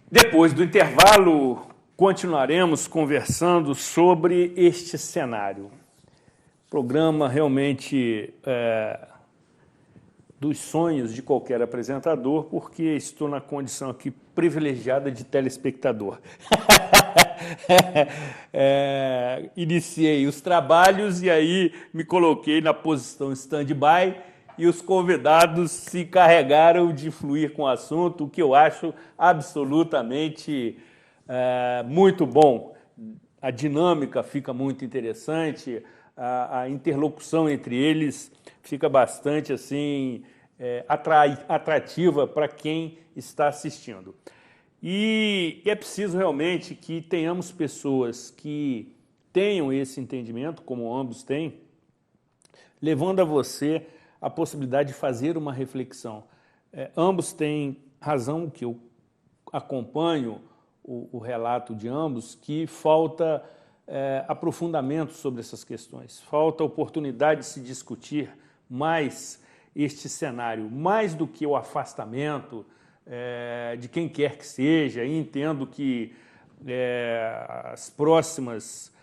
Depois do intervalo, continuaremos conversando sobre este cenário. Programa realmente dos sonhos de qualquer apresentador, porque estou na condição aqui privilegiada de telespectador. Iniciei os trabalhos e aí me coloquei na posição stand-by e os convidados se encarregaram de fluir com o assunto, o que eu acho absolutamente muito bom. A dinâmica fica muito interessante, a interlocução entre eles fica bastante assim atrativa para quem está assistindo. E é preciso realmente que tenhamos pessoas que tenham esse entendimento, como ambos têm, levando a você a possibilidade de fazer uma reflexão. Ambos têm razão, que eu acompanho o relato de ambos, que falta aprofundamento sobre essas questões, falta oportunidade de se discutir mais este cenário, mais do que o afastamento de quem quer que seja, e entendo que as próximas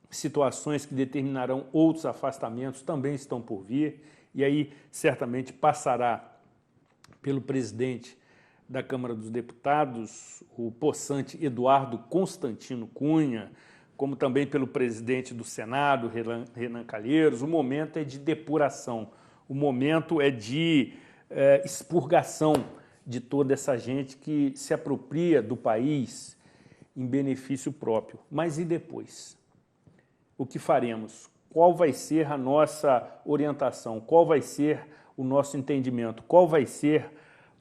situações que determinarão outros afastamentos também estão por vir, e aí certamente passará pelo presidente da Câmara dos Deputados, o possante Eduardo Constantino Cunha, como também pelo presidente do Senado, Renan Calheiros. O momento é de depuração, o momento é de expurgação de toda essa gente que se apropria do país em benefício próprio. Mas e depois? O que faremos? Qual vai ser a nossa orientação? Qual vai ser o nosso entendimento? Qual vai ser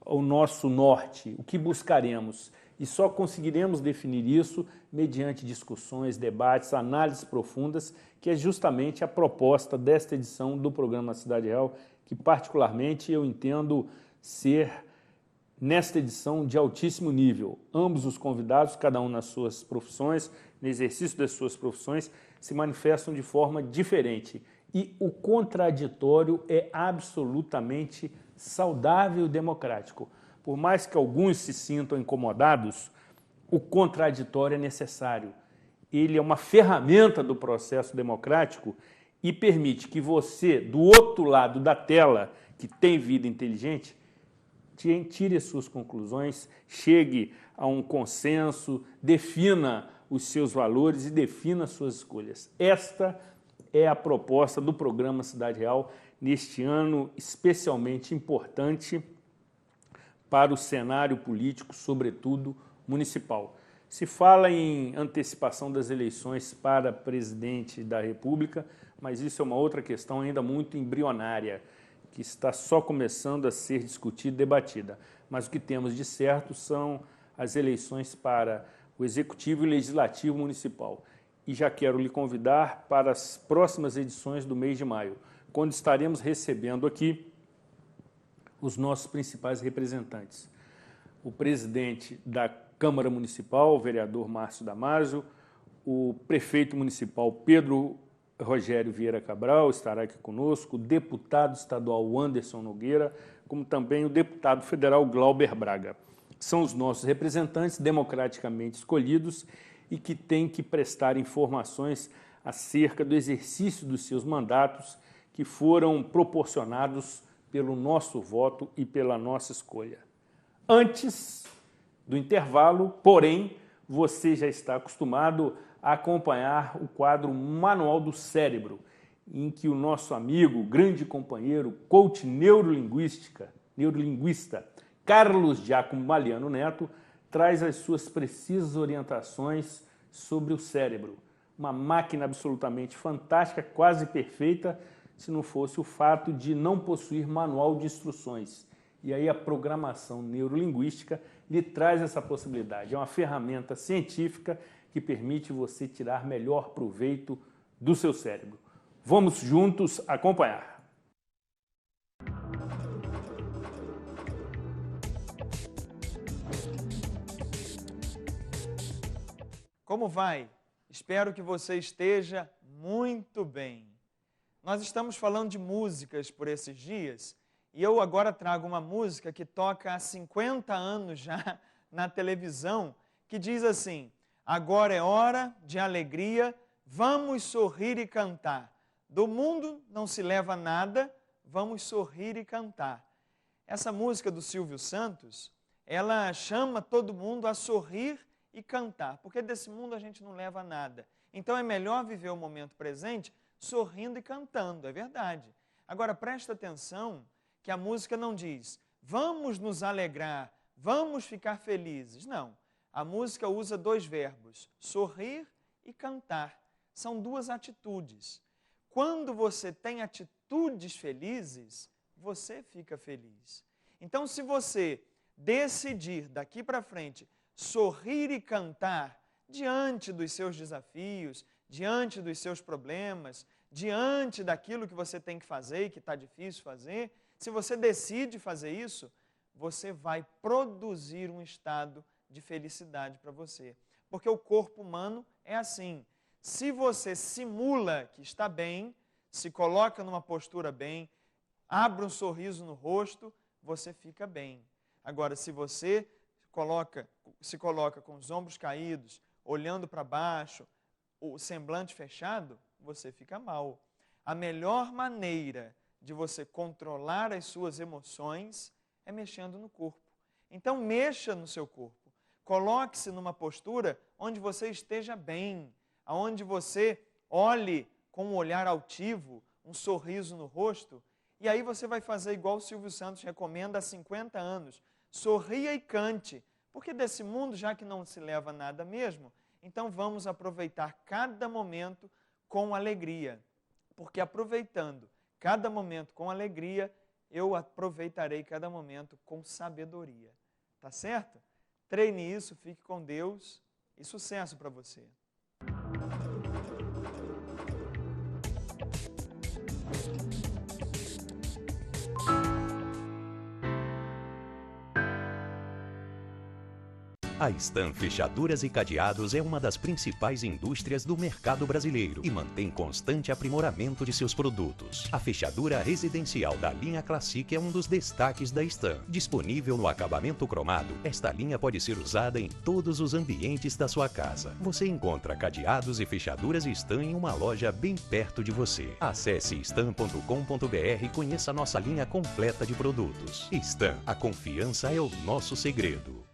o nosso norte? O que buscaremos? E só conseguiremos definir isso mediante discussões, debates, análises profundas, que é justamente a proposta desta edição do programa Cidade Real, que particularmente eu entendo ser, nesta edição, de altíssimo nível. Ambos os convidados, cada um nas suas profissões, no exercício das suas profissões, se manifestam de forma diferente. E o contraditório é absolutamente saudável e democrático. Por mais que alguns se sintam incomodados, o contraditório é necessário. Ele é uma ferramenta do processo democrático e permite que você, do outro lado da tela, que tem vida inteligente, tire as suas conclusões, chegue a um consenso, defina os seus valores e defina as suas escolhas. Esta é a proposta do programa Cidade Real neste ano especialmente importante para o cenário político, sobretudo municipal. Se fala em antecipação das eleições para presidente da República, mas isso é uma outra questão ainda muito embrionária, que está só começando a ser discutida e debatida. Mas o que temos de certo são as eleições para o Executivo e Legislativo Municipal. E já quero lhe convidar para as próximas edições do mês de maio, quando estaremos recebendo aqui os nossos principais representantes. O presidente da Câmara Municipal, o vereador Márcio Damasio, o prefeito municipal Pedro Rogério Vieira Cabral estará aqui conosco, o deputado estadual Anderson Nogueira, como também o deputado federal Glauber Braga. São os nossos representantes democraticamente escolhidos e que têm que prestar informações acerca do exercício dos seus mandatos que foram proporcionados pelo nosso voto e pela nossa escolha. Antes do intervalo, porém, você já está acostumado a acompanhar o quadro Manual do Cérebro, em que o nosso amigo, grande companheiro, coach neurolinguista, Carlos Giacomo Maliano Neto, traz as suas precisas orientações sobre o cérebro. Uma máquina absolutamente fantástica, quase perfeita, se não fosse o fato de não possuir manual de instruções. E aí a programação neurolinguística lhe traz essa possibilidade. É uma ferramenta científica que permite você tirar melhor proveito do seu cérebro. Vamos juntos acompanhar. Como vai? Espero que você esteja muito bem. Nós estamos falando de músicas por esses dias e eu agora trago uma música que toca há 50 anos já na televisão, que diz assim: agora é hora de alegria, vamos sorrir e cantar. Do mundo não se leva nada, vamos sorrir e cantar. Essa música do Silvio Santos, ela chama todo mundo a sorrir e cantar, porque desse mundo a gente não leva nada. Então é melhor viver o momento presente sorrindo e cantando, é verdade. Agora presta atenção que a música não diz vamos nos alegrar, vamos ficar felizes. Não, a música usa dois verbos, sorrir e cantar. são duas atitudes. Quando você tem atitudes felizes, você fica feliz. Então, se você decidir daqui para frente sorrir e cantar diante dos seus desafios, diante dos seus problemas, diante daquilo que você tem que fazer e que está difícil fazer, se você decide fazer isso, você vai produzir um estado de felicidade para você. Porque o corpo humano é assim. Se você simula que está bem, se coloca numa postura bem, abre um sorriso no rosto, você fica bem. Agora, se você se coloca com os ombros caídos, olhando para baixo, o semblante fechado, você fica mal. A melhor maneira de você controlar as suas emoções é mexendo no corpo. Então, mexa no seu corpo. Coloque-se numa postura onde você esteja bem, onde você olhe com um olhar altivo, um sorriso no rosto, e aí você vai fazer igual o Silvio Santos recomenda há 50 anos. Sorria e cante, porque desse mundo, já que não se leva nada mesmo, então vamos aproveitar cada momento com alegria. Porque aproveitando cada momento com alegria, eu aproveitarei cada momento com sabedoria. Tá certo? Treine isso, fique com Deus e sucesso para você. A Stan Fechaduras e Cadeados é uma das principais indústrias do mercado brasileiro e mantém constante aprimoramento de seus produtos. A fechadura residencial da linha Classic é um dos destaques da Stan. Disponível no acabamento cromado, esta linha pode ser usada em todos os ambientes da sua casa. Você encontra cadeados e fechaduras Stan em uma loja bem perto de você. Acesse stan.com.br e conheça nossa linha completa de produtos. Stan, a confiança é o nosso segredo.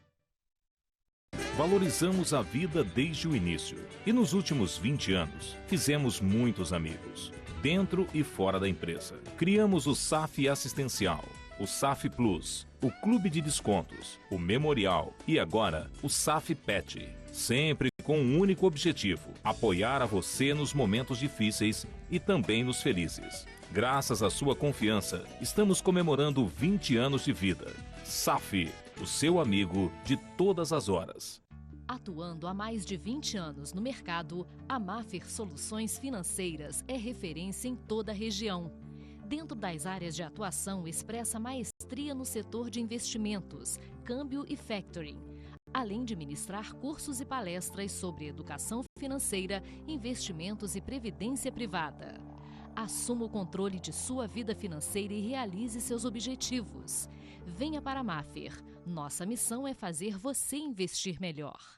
Valorizamos a vida desde o início e nos últimos 20 anos fizemos muitos amigos, dentro e fora da empresa. Criamos o SAF Assistencial, o SAF Plus, o Clube de Descontos, o Memorial e agora o SAF Pet. Sempre com um único objetivo: apoiar a você nos momentos difíceis e também nos felizes. Graças à sua confiança, estamos comemorando 20 anos de vida. SAF, o seu amigo de todas as horas. Atuando há mais de 20 anos no mercado, a Maffer Soluções Financeiras é referência em toda a região. Dentro das áreas de atuação, expressa maestria no setor de investimentos, câmbio e factoring, além de ministrar cursos e palestras sobre educação financeira, investimentos e previdência privada. Assuma o controle de sua vida financeira e realize seus objetivos. Venha para a Maffer. Nossa missão é fazer você investir melhor.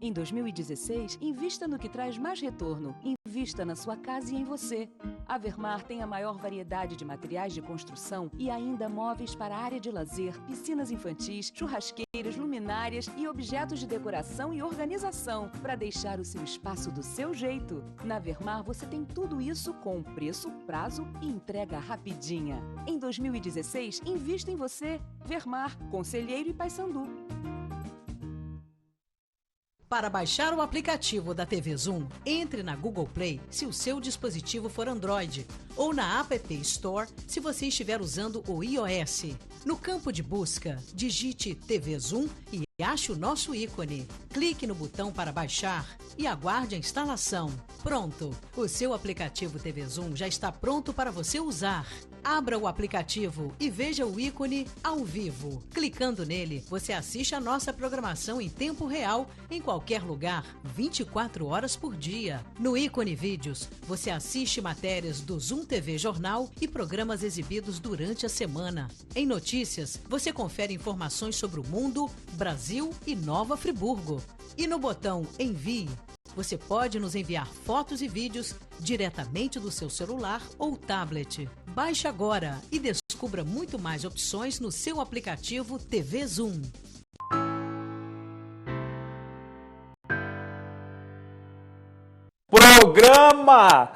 Em 2016, invista no que traz mais retorno. Invista na sua casa e em você. A Vermar tem a maior variedade de materiais de construção e ainda móveis para a área de lazer, piscinas infantis, churrasqueiras, luminárias e objetos de decoração e organização para deixar o seu espaço do seu jeito. Na Vermar você tem tudo isso com preço, prazo e entrega rapidinha. Em 2016, invista em você. Vermar, Conselheiro e Paysandu. Para baixar o aplicativo da TV Zoom, entre na Google Play se o seu dispositivo for Android ou na App Store se você estiver usando o iOS. No campo de busca, digite TV Zoom e ache o nosso ícone. Clique no botão para baixar e aguarde a instalação. Pronto! O seu aplicativo TV Zoom já está pronto para você usar. Abra o aplicativo e veja o ícone ao vivo. Clicando nele, você assiste a nossa programação em tempo real, em qualquer lugar, 24 horas por dia. No ícone Vídeos, você assiste matérias do Zoom TV Jornal e programas exibidos durante a semana. Em Notícias, você confere informações sobre o mundo, Brasil e Nova Friburgo. E no botão Envie, você pode nos enviar fotos e vídeos diretamente do seu celular ou tablet. Baixe agora e descubra muito mais opções no seu aplicativo TV Zoom. Programa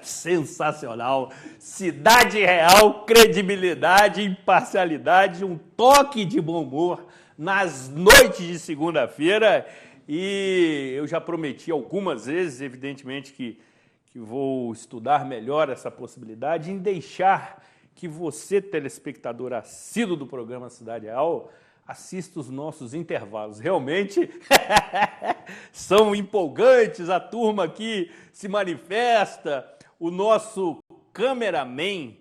sensacional, Cidade Real, credibilidade, imparcialidade, um toque de bom humor nas noites de segunda-feira. E eu já prometi algumas vezes, evidentemente, que vou estudar melhor essa possibilidade, em deixar que você, telespectador assíduo do programa Cidade Real, assista os nossos intervalos. Realmente são empolgantes, a turma aqui se manifesta, o nosso cameraman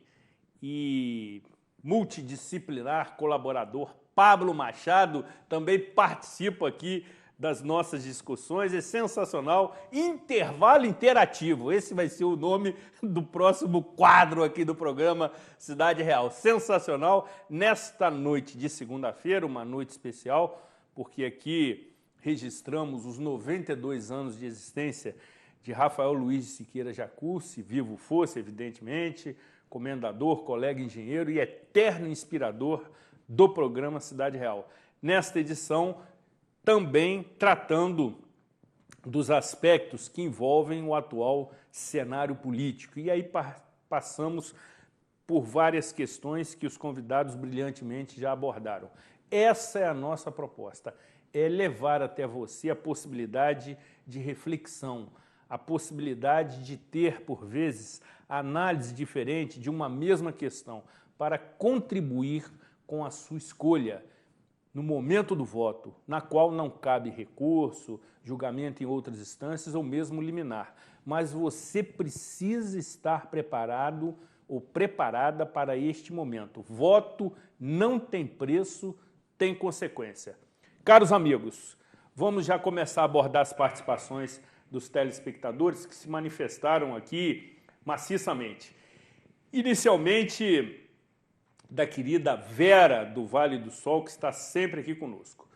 e multidisciplinar colaborador Pablo Machado também participa aqui das nossas discussões, é sensacional. Intervalo interativo, esse vai ser o nome do próximo quadro aqui do programa Cidade Real. Sensacional, nesta noite de segunda-feira, uma noite especial, porque aqui registramos os 92 anos de existência de Rafael Luiz de Siqueira Jacuzzi, vivo fosse, evidentemente, comendador, colega engenheiro e eterno inspirador do programa Cidade Real. Nesta edição, também tratando dos aspectos que envolvem o atual cenário político. E aí passamos por várias questões que os convidados brilhantemente já abordaram. Essa é a nossa proposta, é levar até você a possibilidade de reflexão, a possibilidade de ter, por vezes, análise diferente de uma mesma questão para contribuir com a sua escolha no momento do voto, na qual não cabe recurso, julgamento em outras instâncias ou mesmo liminar. Mas você precisa estar preparado ou preparada para este momento. Voto não tem preço, tem consequência. Caros amigos, vamos já começar a abordar as participações dos telespectadores que se manifestaram aqui maciçamente. Inicialmente, da querida Vera do Vale do Sol, que está sempre aqui conosco.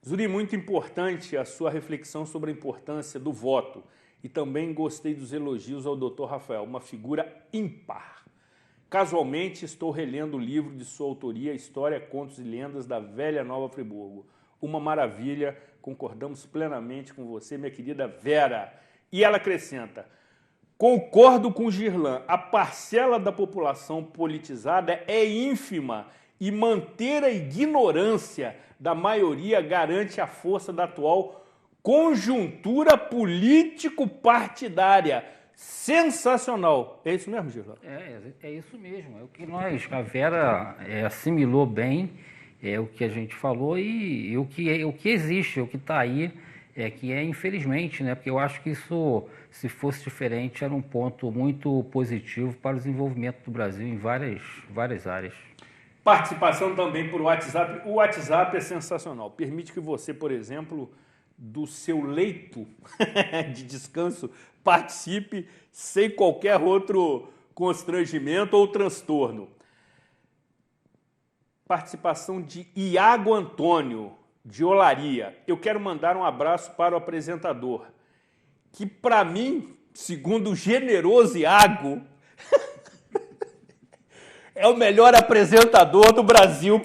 Zuri, muito importante a sua reflexão sobre a importância do voto e também gostei dos elogios ao Dr. Rafael, uma figura ímpar. Casualmente estou relendo o livro de sua autoria, História, Contos e Lendas da Velha Nova Friburgo. Uma maravilha, concordamos plenamente com você, minha querida Vera. E ela acrescenta: concordo com Girlan, a parcela da população politizada é ínfima e manter a ignorância da maioria garante a força da atual conjuntura político-partidária. Sensacional. É isso mesmo, Girlan? É isso mesmo. É o que a Vera assimilou bem, é o que a gente falou e o que existe, o que está aí. Que infelizmente, né? Porque eu acho que isso, se fosse diferente, era um ponto muito positivo para o desenvolvimento do Brasil em várias áreas. Participação também por WhatsApp. O WhatsApp é sensacional. Permite que você, por exemplo, do seu leito de descanso, participe sem qualquer outro constrangimento ou transtorno. Participação de Iago Antônio, de Olaria. Eu quero mandar um abraço para o apresentador, que para mim, segundo o generoso Iago, é o melhor apresentador do Brasil.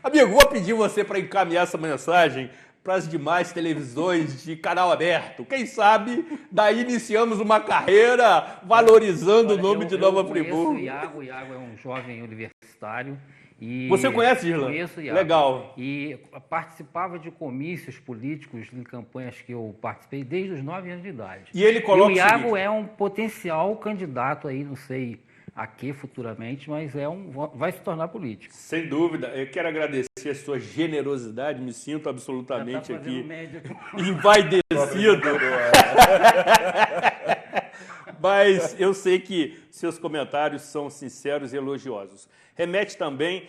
Amigo, vou pedir você para encaminhar essa mensagem para as demais televisões de canal aberto. Quem sabe, daí iniciamos uma carreira valorizando o nome de Nova Friburgo. O Iago é um jovem universitário. E você conhece, Girlan? Conheço, Iago. Legal. E participava de comícios políticos em campanhas que eu participei desde os 9 anos de idade. E ele coloca o Iago é um potencial candidato aí, não sei a que futuramente, mas vai se tornar político. Sem dúvida. Eu quero agradecer a sua generosidade, me sinto absolutamente aqui envaidecido. Mas eu sei que seus comentários são sinceros e elogiosos. Remete também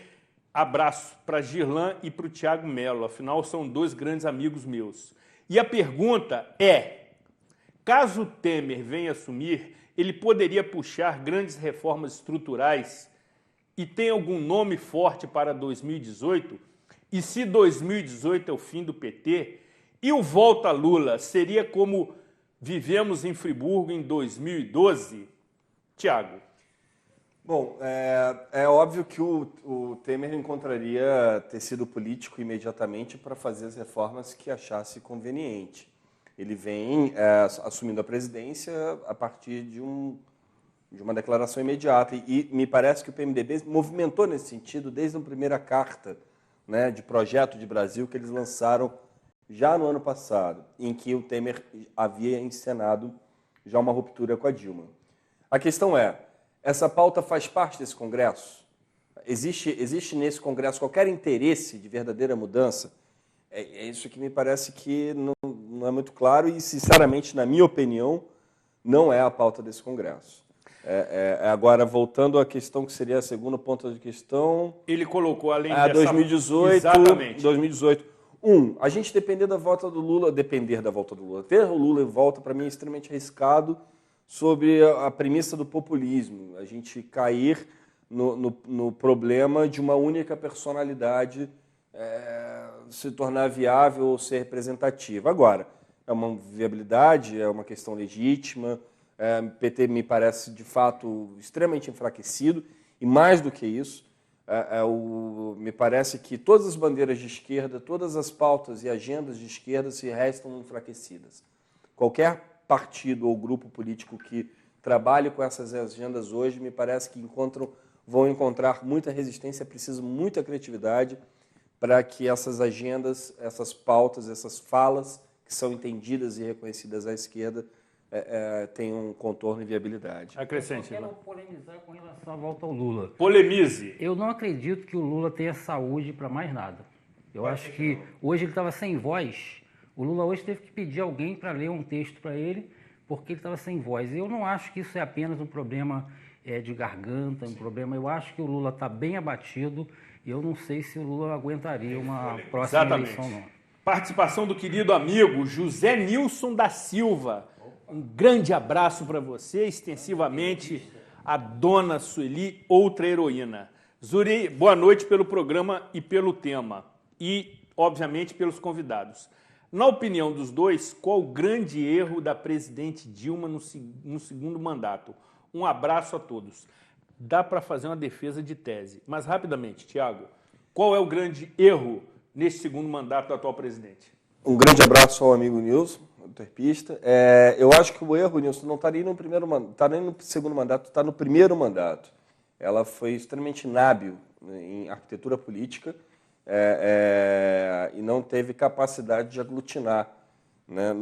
abraço para Girlan e para o Tiago Melo, afinal são dois grandes amigos meus. E a pergunta é, caso o Temer venha assumir, ele poderia puxar grandes reformas estruturais e tem algum nome forte para 2018? E se 2018 é o fim do PT, e o volta Lula seria como vivemos em Friburgo em 2012? Tiago. Bom, é óbvio que o Temer encontraria tecido político imediatamente para fazer as reformas que achasse conveniente. Ele vem assumindo a presidência a partir de uma declaração imediata. E me parece que o PMDB movimentou nesse sentido desde a primeira carta né, de projeto de Brasil que eles lançaram já no ano passado, em que o Temer havia encenado já uma ruptura com a Dilma. A questão é, essa pauta faz parte desse Congresso? Existe nesse Congresso qualquer interesse de verdadeira mudança? É isso que me parece que não é muito claro e, sinceramente, na minha opinião, não é a pauta desse Congresso. Agora, voltando à questão que seria a segunda ponta de questão... Ele colocou, além dessa... 2018, Exatamente. 2018. A gente depender da volta do Lula, ter o Lula em volta, para mim, é extremamente arriscado sobre a premissa do populismo. A gente cair no problema de uma única personalidade se tornar viável ou ser representativa. Agora, é uma viabilidade, é uma questão legítima, o PT me parece, de fato, extremamente enfraquecido, e mais do que isso, me parece que todas as bandeiras de esquerda, todas as pautas e agendas de esquerda se restam enfraquecidas. Qualquer partido ou grupo político que trabalhe com essas agendas hoje, me parece que vão encontrar muita resistência, precisa muita criatividade para que essas agendas, essas pautas, essas falas que são entendidas e reconhecidas à esquerda tenham contorno e viabilidade. Acrescente. Eu quero polemizar com relação à volta ao Lula. Polemize. Eu não acredito que o Lula tenha saúde para mais nada. Eu acho que hoje ele estava sem voz. O Lula hoje teve que pedir alguém para ler um texto para ele, porque ele estava sem voz. Eu não acho que isso é apenas um problema de garganta, um problema. Eu acho que o Lula está bem abatido e eu não sei se o Lula aguentaria uma próxima eleição, não. Participação do querido amigo José Nilson da Silva. Um grande abraço para você, extensivamente a dona Sueli, outra heroína. Zuri, boa noite pelo programa e pelo tema. E, obviamente, pelos convidados. Na opinião dos dois, qual o grande erro da presidente Dilma no segundo mandato? Um abraço a todos. Dá para fazer uma defesa de tese. Mas, rapidamente, Tiago, qual é o grande erro neste segundo mandato do atual presidente? Um grande abraço ao amigo Nilson, terpista. Eu acho que o erro, Nilson, não está nem no primeiro mandato, está nem no segundo mandato, está no primeiro mandato. Ela foi extremamente inábil em arquitetura política e não teve capacidade de aglutinar, né,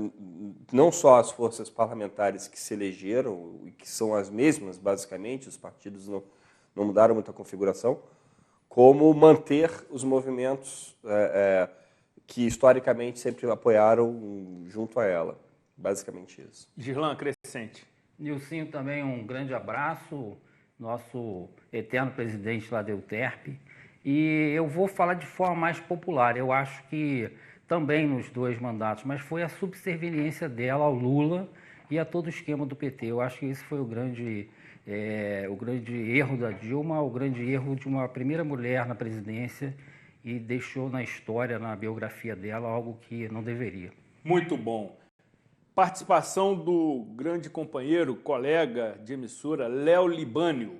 não só as forças parlamentares que se elegeram, e que são as mesmas, basicamente, os partidos não mudaram muito a configuração, como manter os movimentos que historicamente sempre apoiaram junto a ela. Basicamente isso. Girlan, acrescente. Nilcinho também um grande abraço, nosso eterno presidente lá da Euterpe. E eu vou falar de forma mais popular. Eu acho que também nos dois mandatos, mas foi a subserviência dela ao Lula e a todo o esquema do PT. Eu acho que esse foi o grande erro da Dilma, o grande erro de uma primeira mulher na presidência, e deixou na história, na biografia dela, algo que não deveria. Muito bom. Participação do grande companheiro, colega de emissora, Léo Libânio.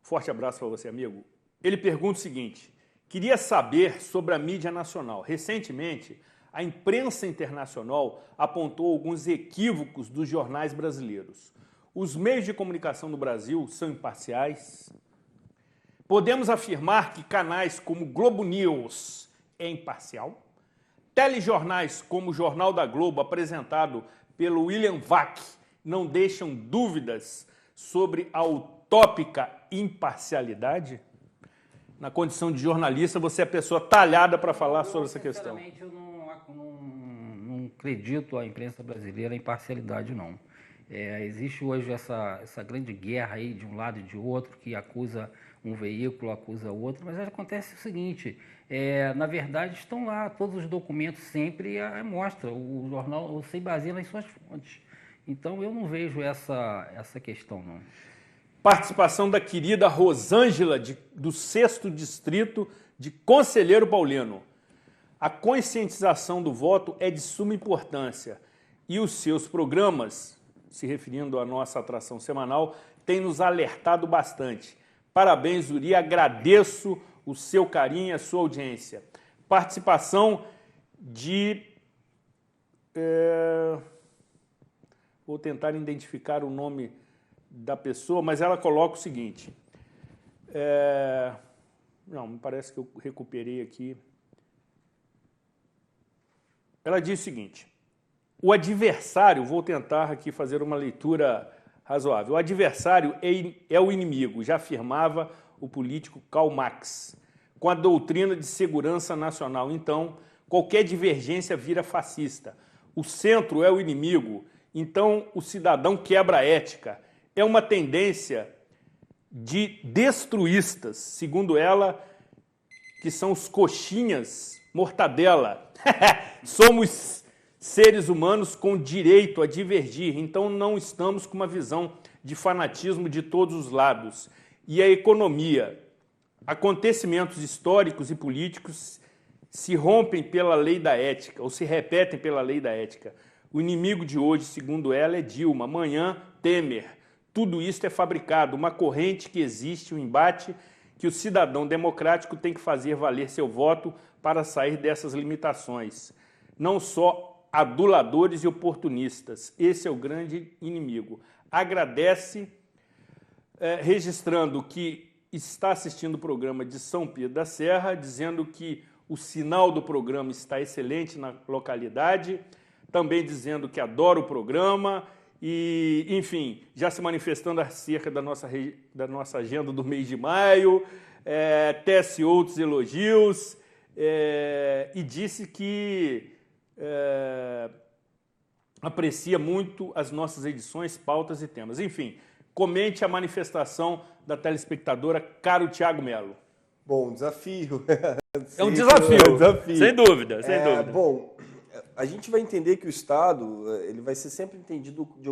Forte abraço para você, amigo. Ele pergunta o seguinte: queria saber sobre a mídia nacional. Recentemente, a imprensa internacional apontou alguns equívocos dos jornais brasileiros. Os meios de comunicação no Brasil são imparciais? Podemos afirmar que canais como Globo News é imparcial? Telejornais como o Jornal da Globo, apresentado pelo William Vac, não deixam dúvidas sobre a utópica imparcialidade? Na condição de jornalista, você é a pessoa talhada para falar sobre essa questão. Sinceramente, eu não acredito à imprensa brasileira em imparcialidade, não. Existe hoje essa grande guerra aí de um lado e de outro, que acusa um veículo, acusa outro, mas acontece o seguinte, na verdade estão lá todos os documentos sempre mostra, o jornal se baseia nas suas fontes. Então eu não vejo essa questão, não. Participação da querida Rosângela, do 6º Distrito de Conselheiro Paulino. A conscientização do voto é de suma importância e os seus programas, se referindo à nossa atração semanal, têm nos alertado bastante. Parabéns, Uri, agradeço o seu carinho e a sua audiência. Participação de... vou tentar identificar o nome da pessoa, mas ela coloca o seguinte. Não, me parece que eu recuperei aqui. Ela diz o seguinte: o adversário, vou tentar aqui fazer uma leitura razoável, o adversário é o inimigo, já afirmava o político Karl Marx, com a doutrina de segurança nacional. Então, qualquer divergência vira fascista. O centro é o inimigo, então o cidadão quebra a ética. É uma tendência de destruístas, segundo ela, que são os coxinhas mortadela. Somos seres humanos com direito a divergir, então não estamos com uma visão de fanatismo de todos os lados. E a economia, acontecimentos históricos e políticos se rompem pela lei da ética, ou se repetem pela lei da ética. O inimigo de hoje, segundo ela, é Dilma, amanhã Temer. Tudo isso é fabricado, uma corrente que existe, um embate que o cidadão democrático tem que fazer valer seu voto para sair dessas limitações. Não só aduladores e oportunistas, esse é o grande inimigo. Agradece, registrando que está assistindo o programa de São Pedro da Serra, dizendo que o sinal do programa está excelente na localidade, também dizendo que adora o programa e, enfim, já se manifestando acerca da nossa agenda do mês de maio, tece outros elogios e disse que aprecia muito as nossas edições, pautas e temas. Enfim, comente a manifestação da telespectadora Caro Tiago Melo. Bom, desafio. É um desafio, sem dúvida, sem dúvida. Bom, a gente vai entender que o Estado ele vai ser sempre entendido de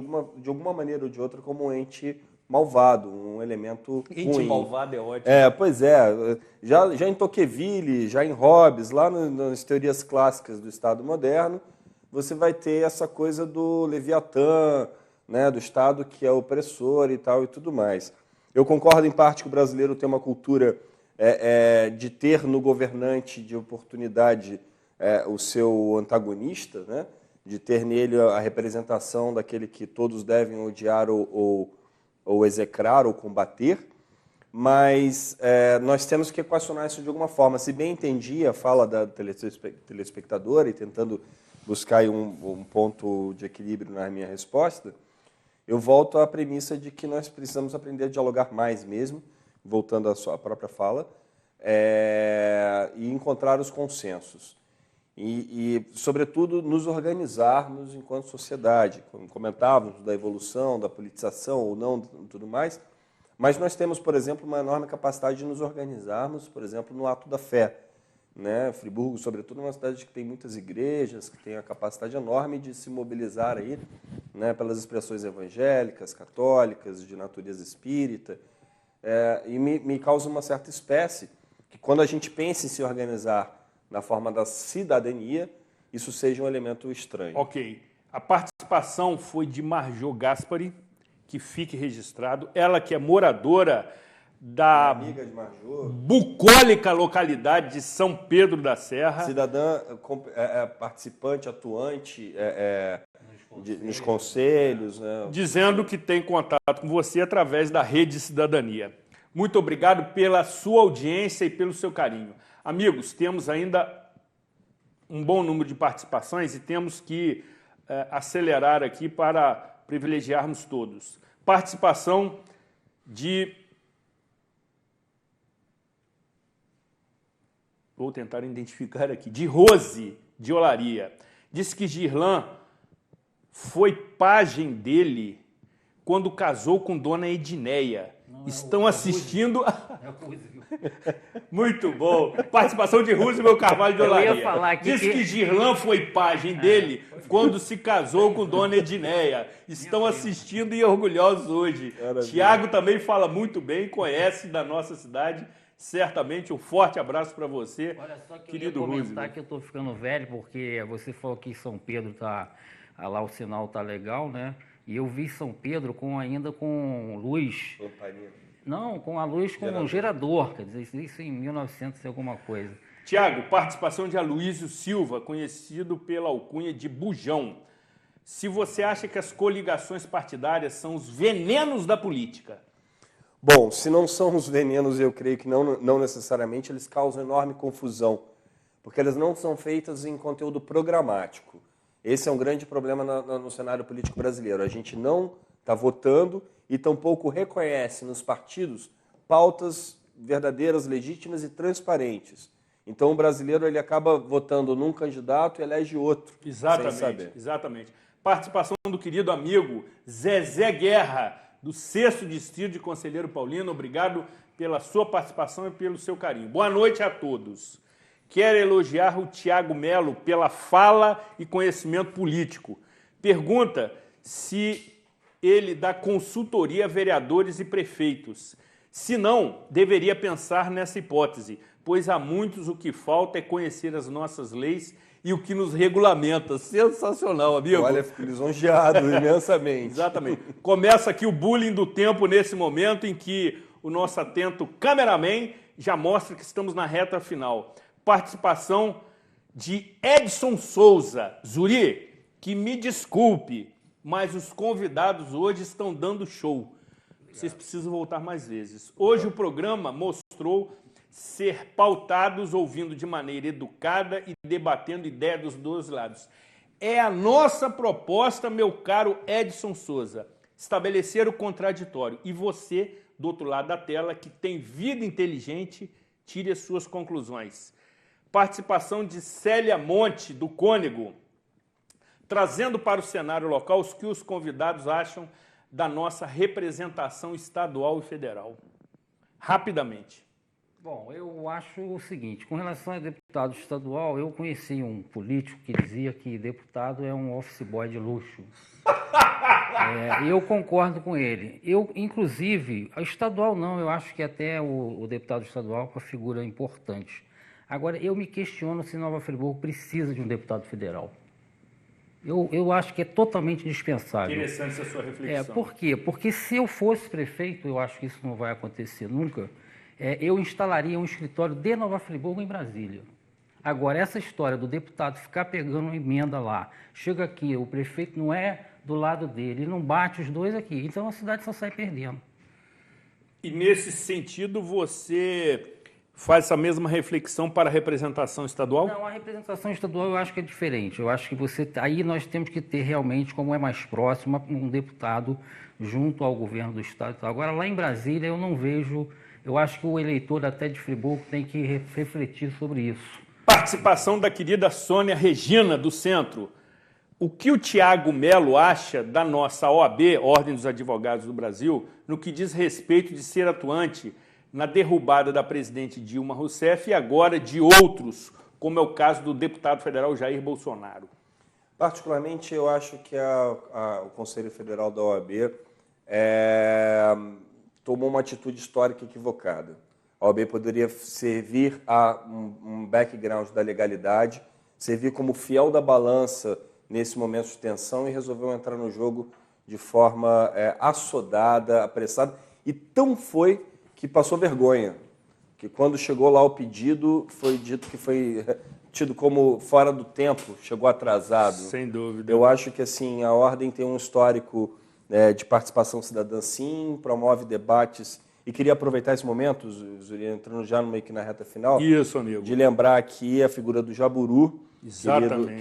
alguma maneira ou de outra como um ente malvado, um elemento ruim. Ente malvado é ótimo. Pois é. Já em Tocqueville, já em Hobbes, lá nas teorias clássicas do Estado moderno, você vai ter essa coisa do Leviatã, né, do Estado que é opressor e tal e tudo mais. Eu concordo em parte que o brasileiro tem uma cultura de ter no governante de oportunidade o seu antagonista, né, de ter nele a representação daquele que todos devem odiar ou execrar ou combater, mas nós temos que equacionar isso de alguma forma. Se bem entendi a fala da telespectadora e tentando buscar aí um ponto de equilíbrio na minha resposta, eu volto à premissa de que nós precisamos aprender a dialogar mais mesmo, voltando à sua própria fala, e encontrar os consensos. E, sobretudo, nos organizarmos enquanto sociedade. Como comentávamos da evolução, da politização ou não, tudo mais, mas nós temos, por exemplo, uma enorme capacidade de nos organizarmos, por exemplo, no ato da fé. Né? Friburgo, sobretudo, é uma cidade que tem muitas igrejas, que tem a capacidade enorme de se mobilizar aí, né, pelas expressões evangélicas, católicas, de natureza espírita, e me causa uma certa espécie que, quando a gente pensa em se organizar na forma da cidadania, isso seja um elemento estranho. Ok. A participação foi de Marjô Gaspari, que fique registrado, ela que é moradora da amiga de Marjô, bucólica localidade de São Pedro da Serra. Cidadã, participante, atuante nos conselhos. Né? Dizendo que tem contato com você através da Rede Cidadania. Muito obrigado pela sua audiência e pelo seu carinho. Amigos, temos ainda um bom número de participações e temos que acelerar aqui para privilegiarmos todos. Participação de... Vou tentar identificar aqui. De Rose, de Olaria. Disse que Girlan foi pajem dele quando casou com Dona Edneia. Estão assistindo... Muito bom. Participação de Roosevelt Carvalho de Olaria. Eu ia falar aqui Diz que Girlan foi pajem dele quando se casou com Dona Edneia. Estão assistindo e orgulhosos hoje. Tiago também fala muito bem, conhece da nossa cidade. Certamente, um forte abraço para você, olha só que querido eu ia comentar Roosevelt. que eu estou ficando velho, porque você falou que São Pedro lá o sinal tá legal, né? E eu vi São Pedro ainda com luz. Lamparina. Não, com a luz com um gerador, quer dizer, isso em 1900 e alguma coisa. Tiago, participação de Aloísio Silva, conhecido pela alcunha de Bujão. Se você acha que as coligações partidárias são os venenos da política. Bom, se não são os venenos, eu creio que não necessariamente, eles causam enorme confusão, porque elas não são feitas em conteúdo programático. Esse é um grande problema no cenário político brasileiro. A gente não está votando e tampouco reconhece nos partidos pautas verdadeiras, legítimas e transparentes. Então o brasileiro ele acaba votando num candidato e elege outro. Exatamente, sem saber. exatamente. Participação do querido amigo Zezé Guerra, do 6º Distrito de Conselheiro Paulino. Obrigado pela sua participação e pelo seu carinho. Boa noite a todos. Quero elogiar o Tiago Melo pela fala e conhecimento político. Pergunta se ele dá consultoria a vereadores e prefeitos. Se não, deveria pensar nessa hipótese, pois a muitos o que falta é conhecer as nossas leis e o que nos regulamenta. Sensacional, amigo. Olha, fico lisonjeado imensamente. Exatamente. Começa aqui o bullying do tempo nesse momento em que o nosso atento cameraman já mostra que estamos na reta final. Participação de Edson Souza. Zuri, que me desculpe, mas os convidados hoje estão dando show. Vocês precisam voltar mais vezes. Hoje o programa mostrou ser pautados, ouvindo de maneira educada e debatendo ideias dos dois lados. É a nossa proposta, meu caro Edson Souza, estabelecer o contraditório. E você, do outro lado da tela, que tem vida inteligente, tire as suas conclusões. Participação de Célia Monte, do Cônego, trazendo para o cenário local os que os convidados acham da nossa representação estadual e federal. Rapidamente. Bom, eu acho o seguinte, com relação a deputado estadual, eu conheci um político que dizia que deputado é um office boy de luxo. Eu concordo com ele. Eu, inclusive, a estadual não, eu acho que até o deputado estadual é uma figura importante. Agora, eu me questiono se Nova Friburgo precisa de um deputado federal. Eu acho que é totalmente dispensável. Interessante essa sua reflexão. Por quê? Porque se eu fosse prefeito, eu acho que isso não vai acontecer nunca, eu instalaria um escritório de Nova Friburgo em Brasília. Agora, essa história do deputado ficar pegando uma emenda lá, chega aqui, o prefeito não é do lado dele, ele não bate os dois aqui, então a cidade só sai perdendo. E nesse sentido, você faz essa mesma reflexão para a representação estadual? Não, a representação estadual eu acho que é diferente. Eu acho que aí nós temos que ter realmente, como é mais próximo, um deputado junto ao governo do estado. Agora, lá em Brasília, eu não vejo. Eu acho que o eleitor até de Friburgo tem que refletir sobre isso. Participação da querida Sônia Regina, do Centro. O que o Tiago Melo acha da nossa OAB, Ordem dos Advogados do Brasil, no que diz respeito de ser atuante na derrubada da presidente Dilma Rousseff e agora de outros, como é o caso do deputado federal Jair Bolsonaro? Particularmente, eu acho que o Conselho Federal da OAB tomou uma atitude histórica equivocada. A OAB poderia servir a um background da legalidade, servir como fiel da balança nesse momento de tensão e resolveu entrar no jogo de forma assodada, apressada, e tão foi que passou vergonha, que quando chegou lá o pedido, foi dito que foi tido como fora do tempo, chegou atrasado. Sem dúvida. Eu acho que assim a Ordem tem um histórico de participação cidadã, sim, promove debates, e queria aproveitar esse momento, Zuri, entrando já meio que na reta final, isso, amigo, de lembrar aqui a figura do Jaburu,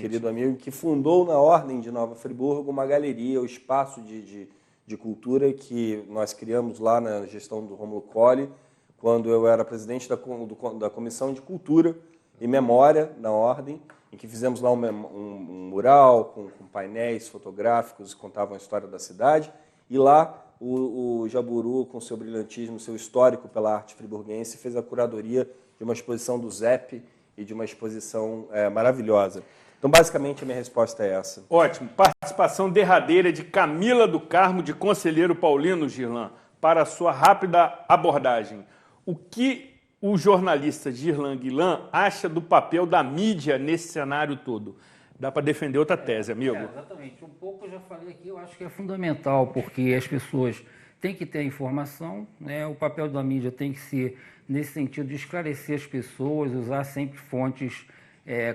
querido amigo, que fundou na Ordem de Nova Friburgo uma galeria, o espaço de cultura que nós criamos lá na gestão do Rômulo Colli, quando eu era presidente da Comissão de Cultura e Memória na Ordem, em que fizemos lá um mural com painéis fotográficos que contavam a história da cidade, e lá o Jaburu, com seu brilhantismo, seu histórico pela arte friburguense, fez a curadoria de uma exposição do ZEP e de uma exposição maravilhosa. Então, basicamente, a minha resposta é essa. Ótimo. Participação derradeira de Camila do Carmo, de Conselheiro Paulino, Girlan, para a sua rápida abordagem. O que o jornalista Girlan Guilan acha do papel da mídia nesse cenário todo? Dá para defender outra tese, amigo? Exatamente. Um pouco eu já falei aqui, eu acho que é fundamental, porque as pessoas têm que ter a informação, né? O papel da mídia tem que ser, nesse sentido, de esclarecer as pessoas, usar sempre fontes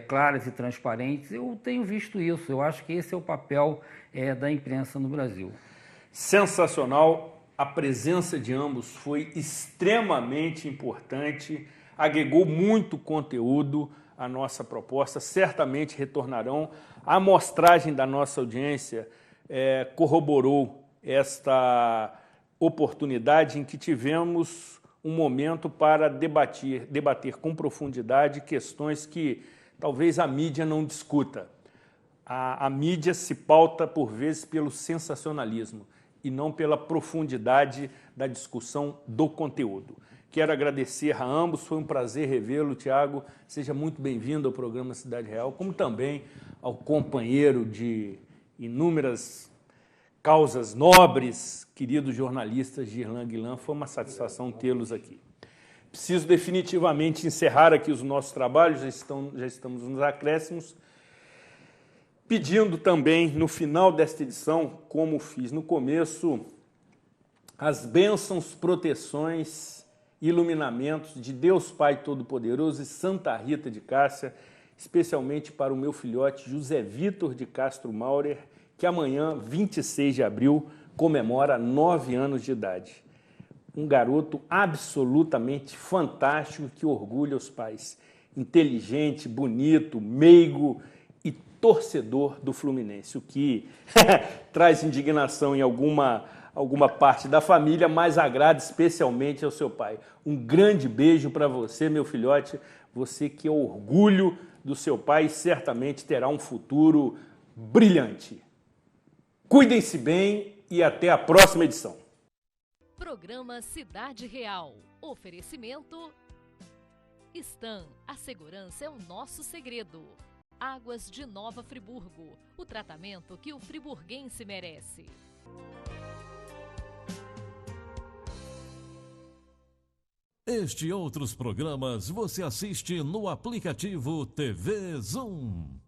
claras e transparentes. Eu tenho visto isso, eu acho que esse é o papel da imprensa no Brasil. Sensacional. a presença de ambos foi extremamente importante, agregou muito conteúdo à nossa proposta, certamente retornarão. A amostragem da nossa audiência corroborou esta oportunidade em que tivemos um momento para debater com profundidade questões que talvez a mídia não discuta. A mídia se pauta, por vezes, pelo sensacionalismo e não pela profundidade da discussão do conteúdo. Quero agradecer a ambos, foi um prazer revê-lo, Tiago. Seja muito bem-vindo ao programa Cidade Real, como também ao companheiro de inúmeras causas nobres, queridos jornalistas Girlan Guilan. Foi uma satisfação tê-los aqui. Preciso definitivamente encerrar aqui os nossos trabalhos, já estamos nos acréscimos, pedindo também, no final desta edição, como fiz no começo, as bênçãos, proteções, iluminamentos de Deus Pai Todo-Poderoso e Santa Rita de Cássia, especialmente para o meu filhote José Vitor de Castro Maurer, que amanhã, 26 de abril, comemora 9 anos de idade. Um garoto absolutamente fantástico que orgulha os pais. Inteligente, bonito, meigo e torcedor do Fluminense, o que traz indignação em alguma parte da família, mas agrada especialmente ao seu pai. Um grande beijo para você, meu filhote, você que é orgulho do seu pai e certamente terá um futuro brilhante. Cuidem-se bem e até a próxima edição. Programa Cidade Real. Oferecimento Stan. A segurança é o nosso segredo. Águas de Nova Friburgo. O tratamento que o friburguense merece. Este e outros programas você assiste no aplicativo TV Zoom.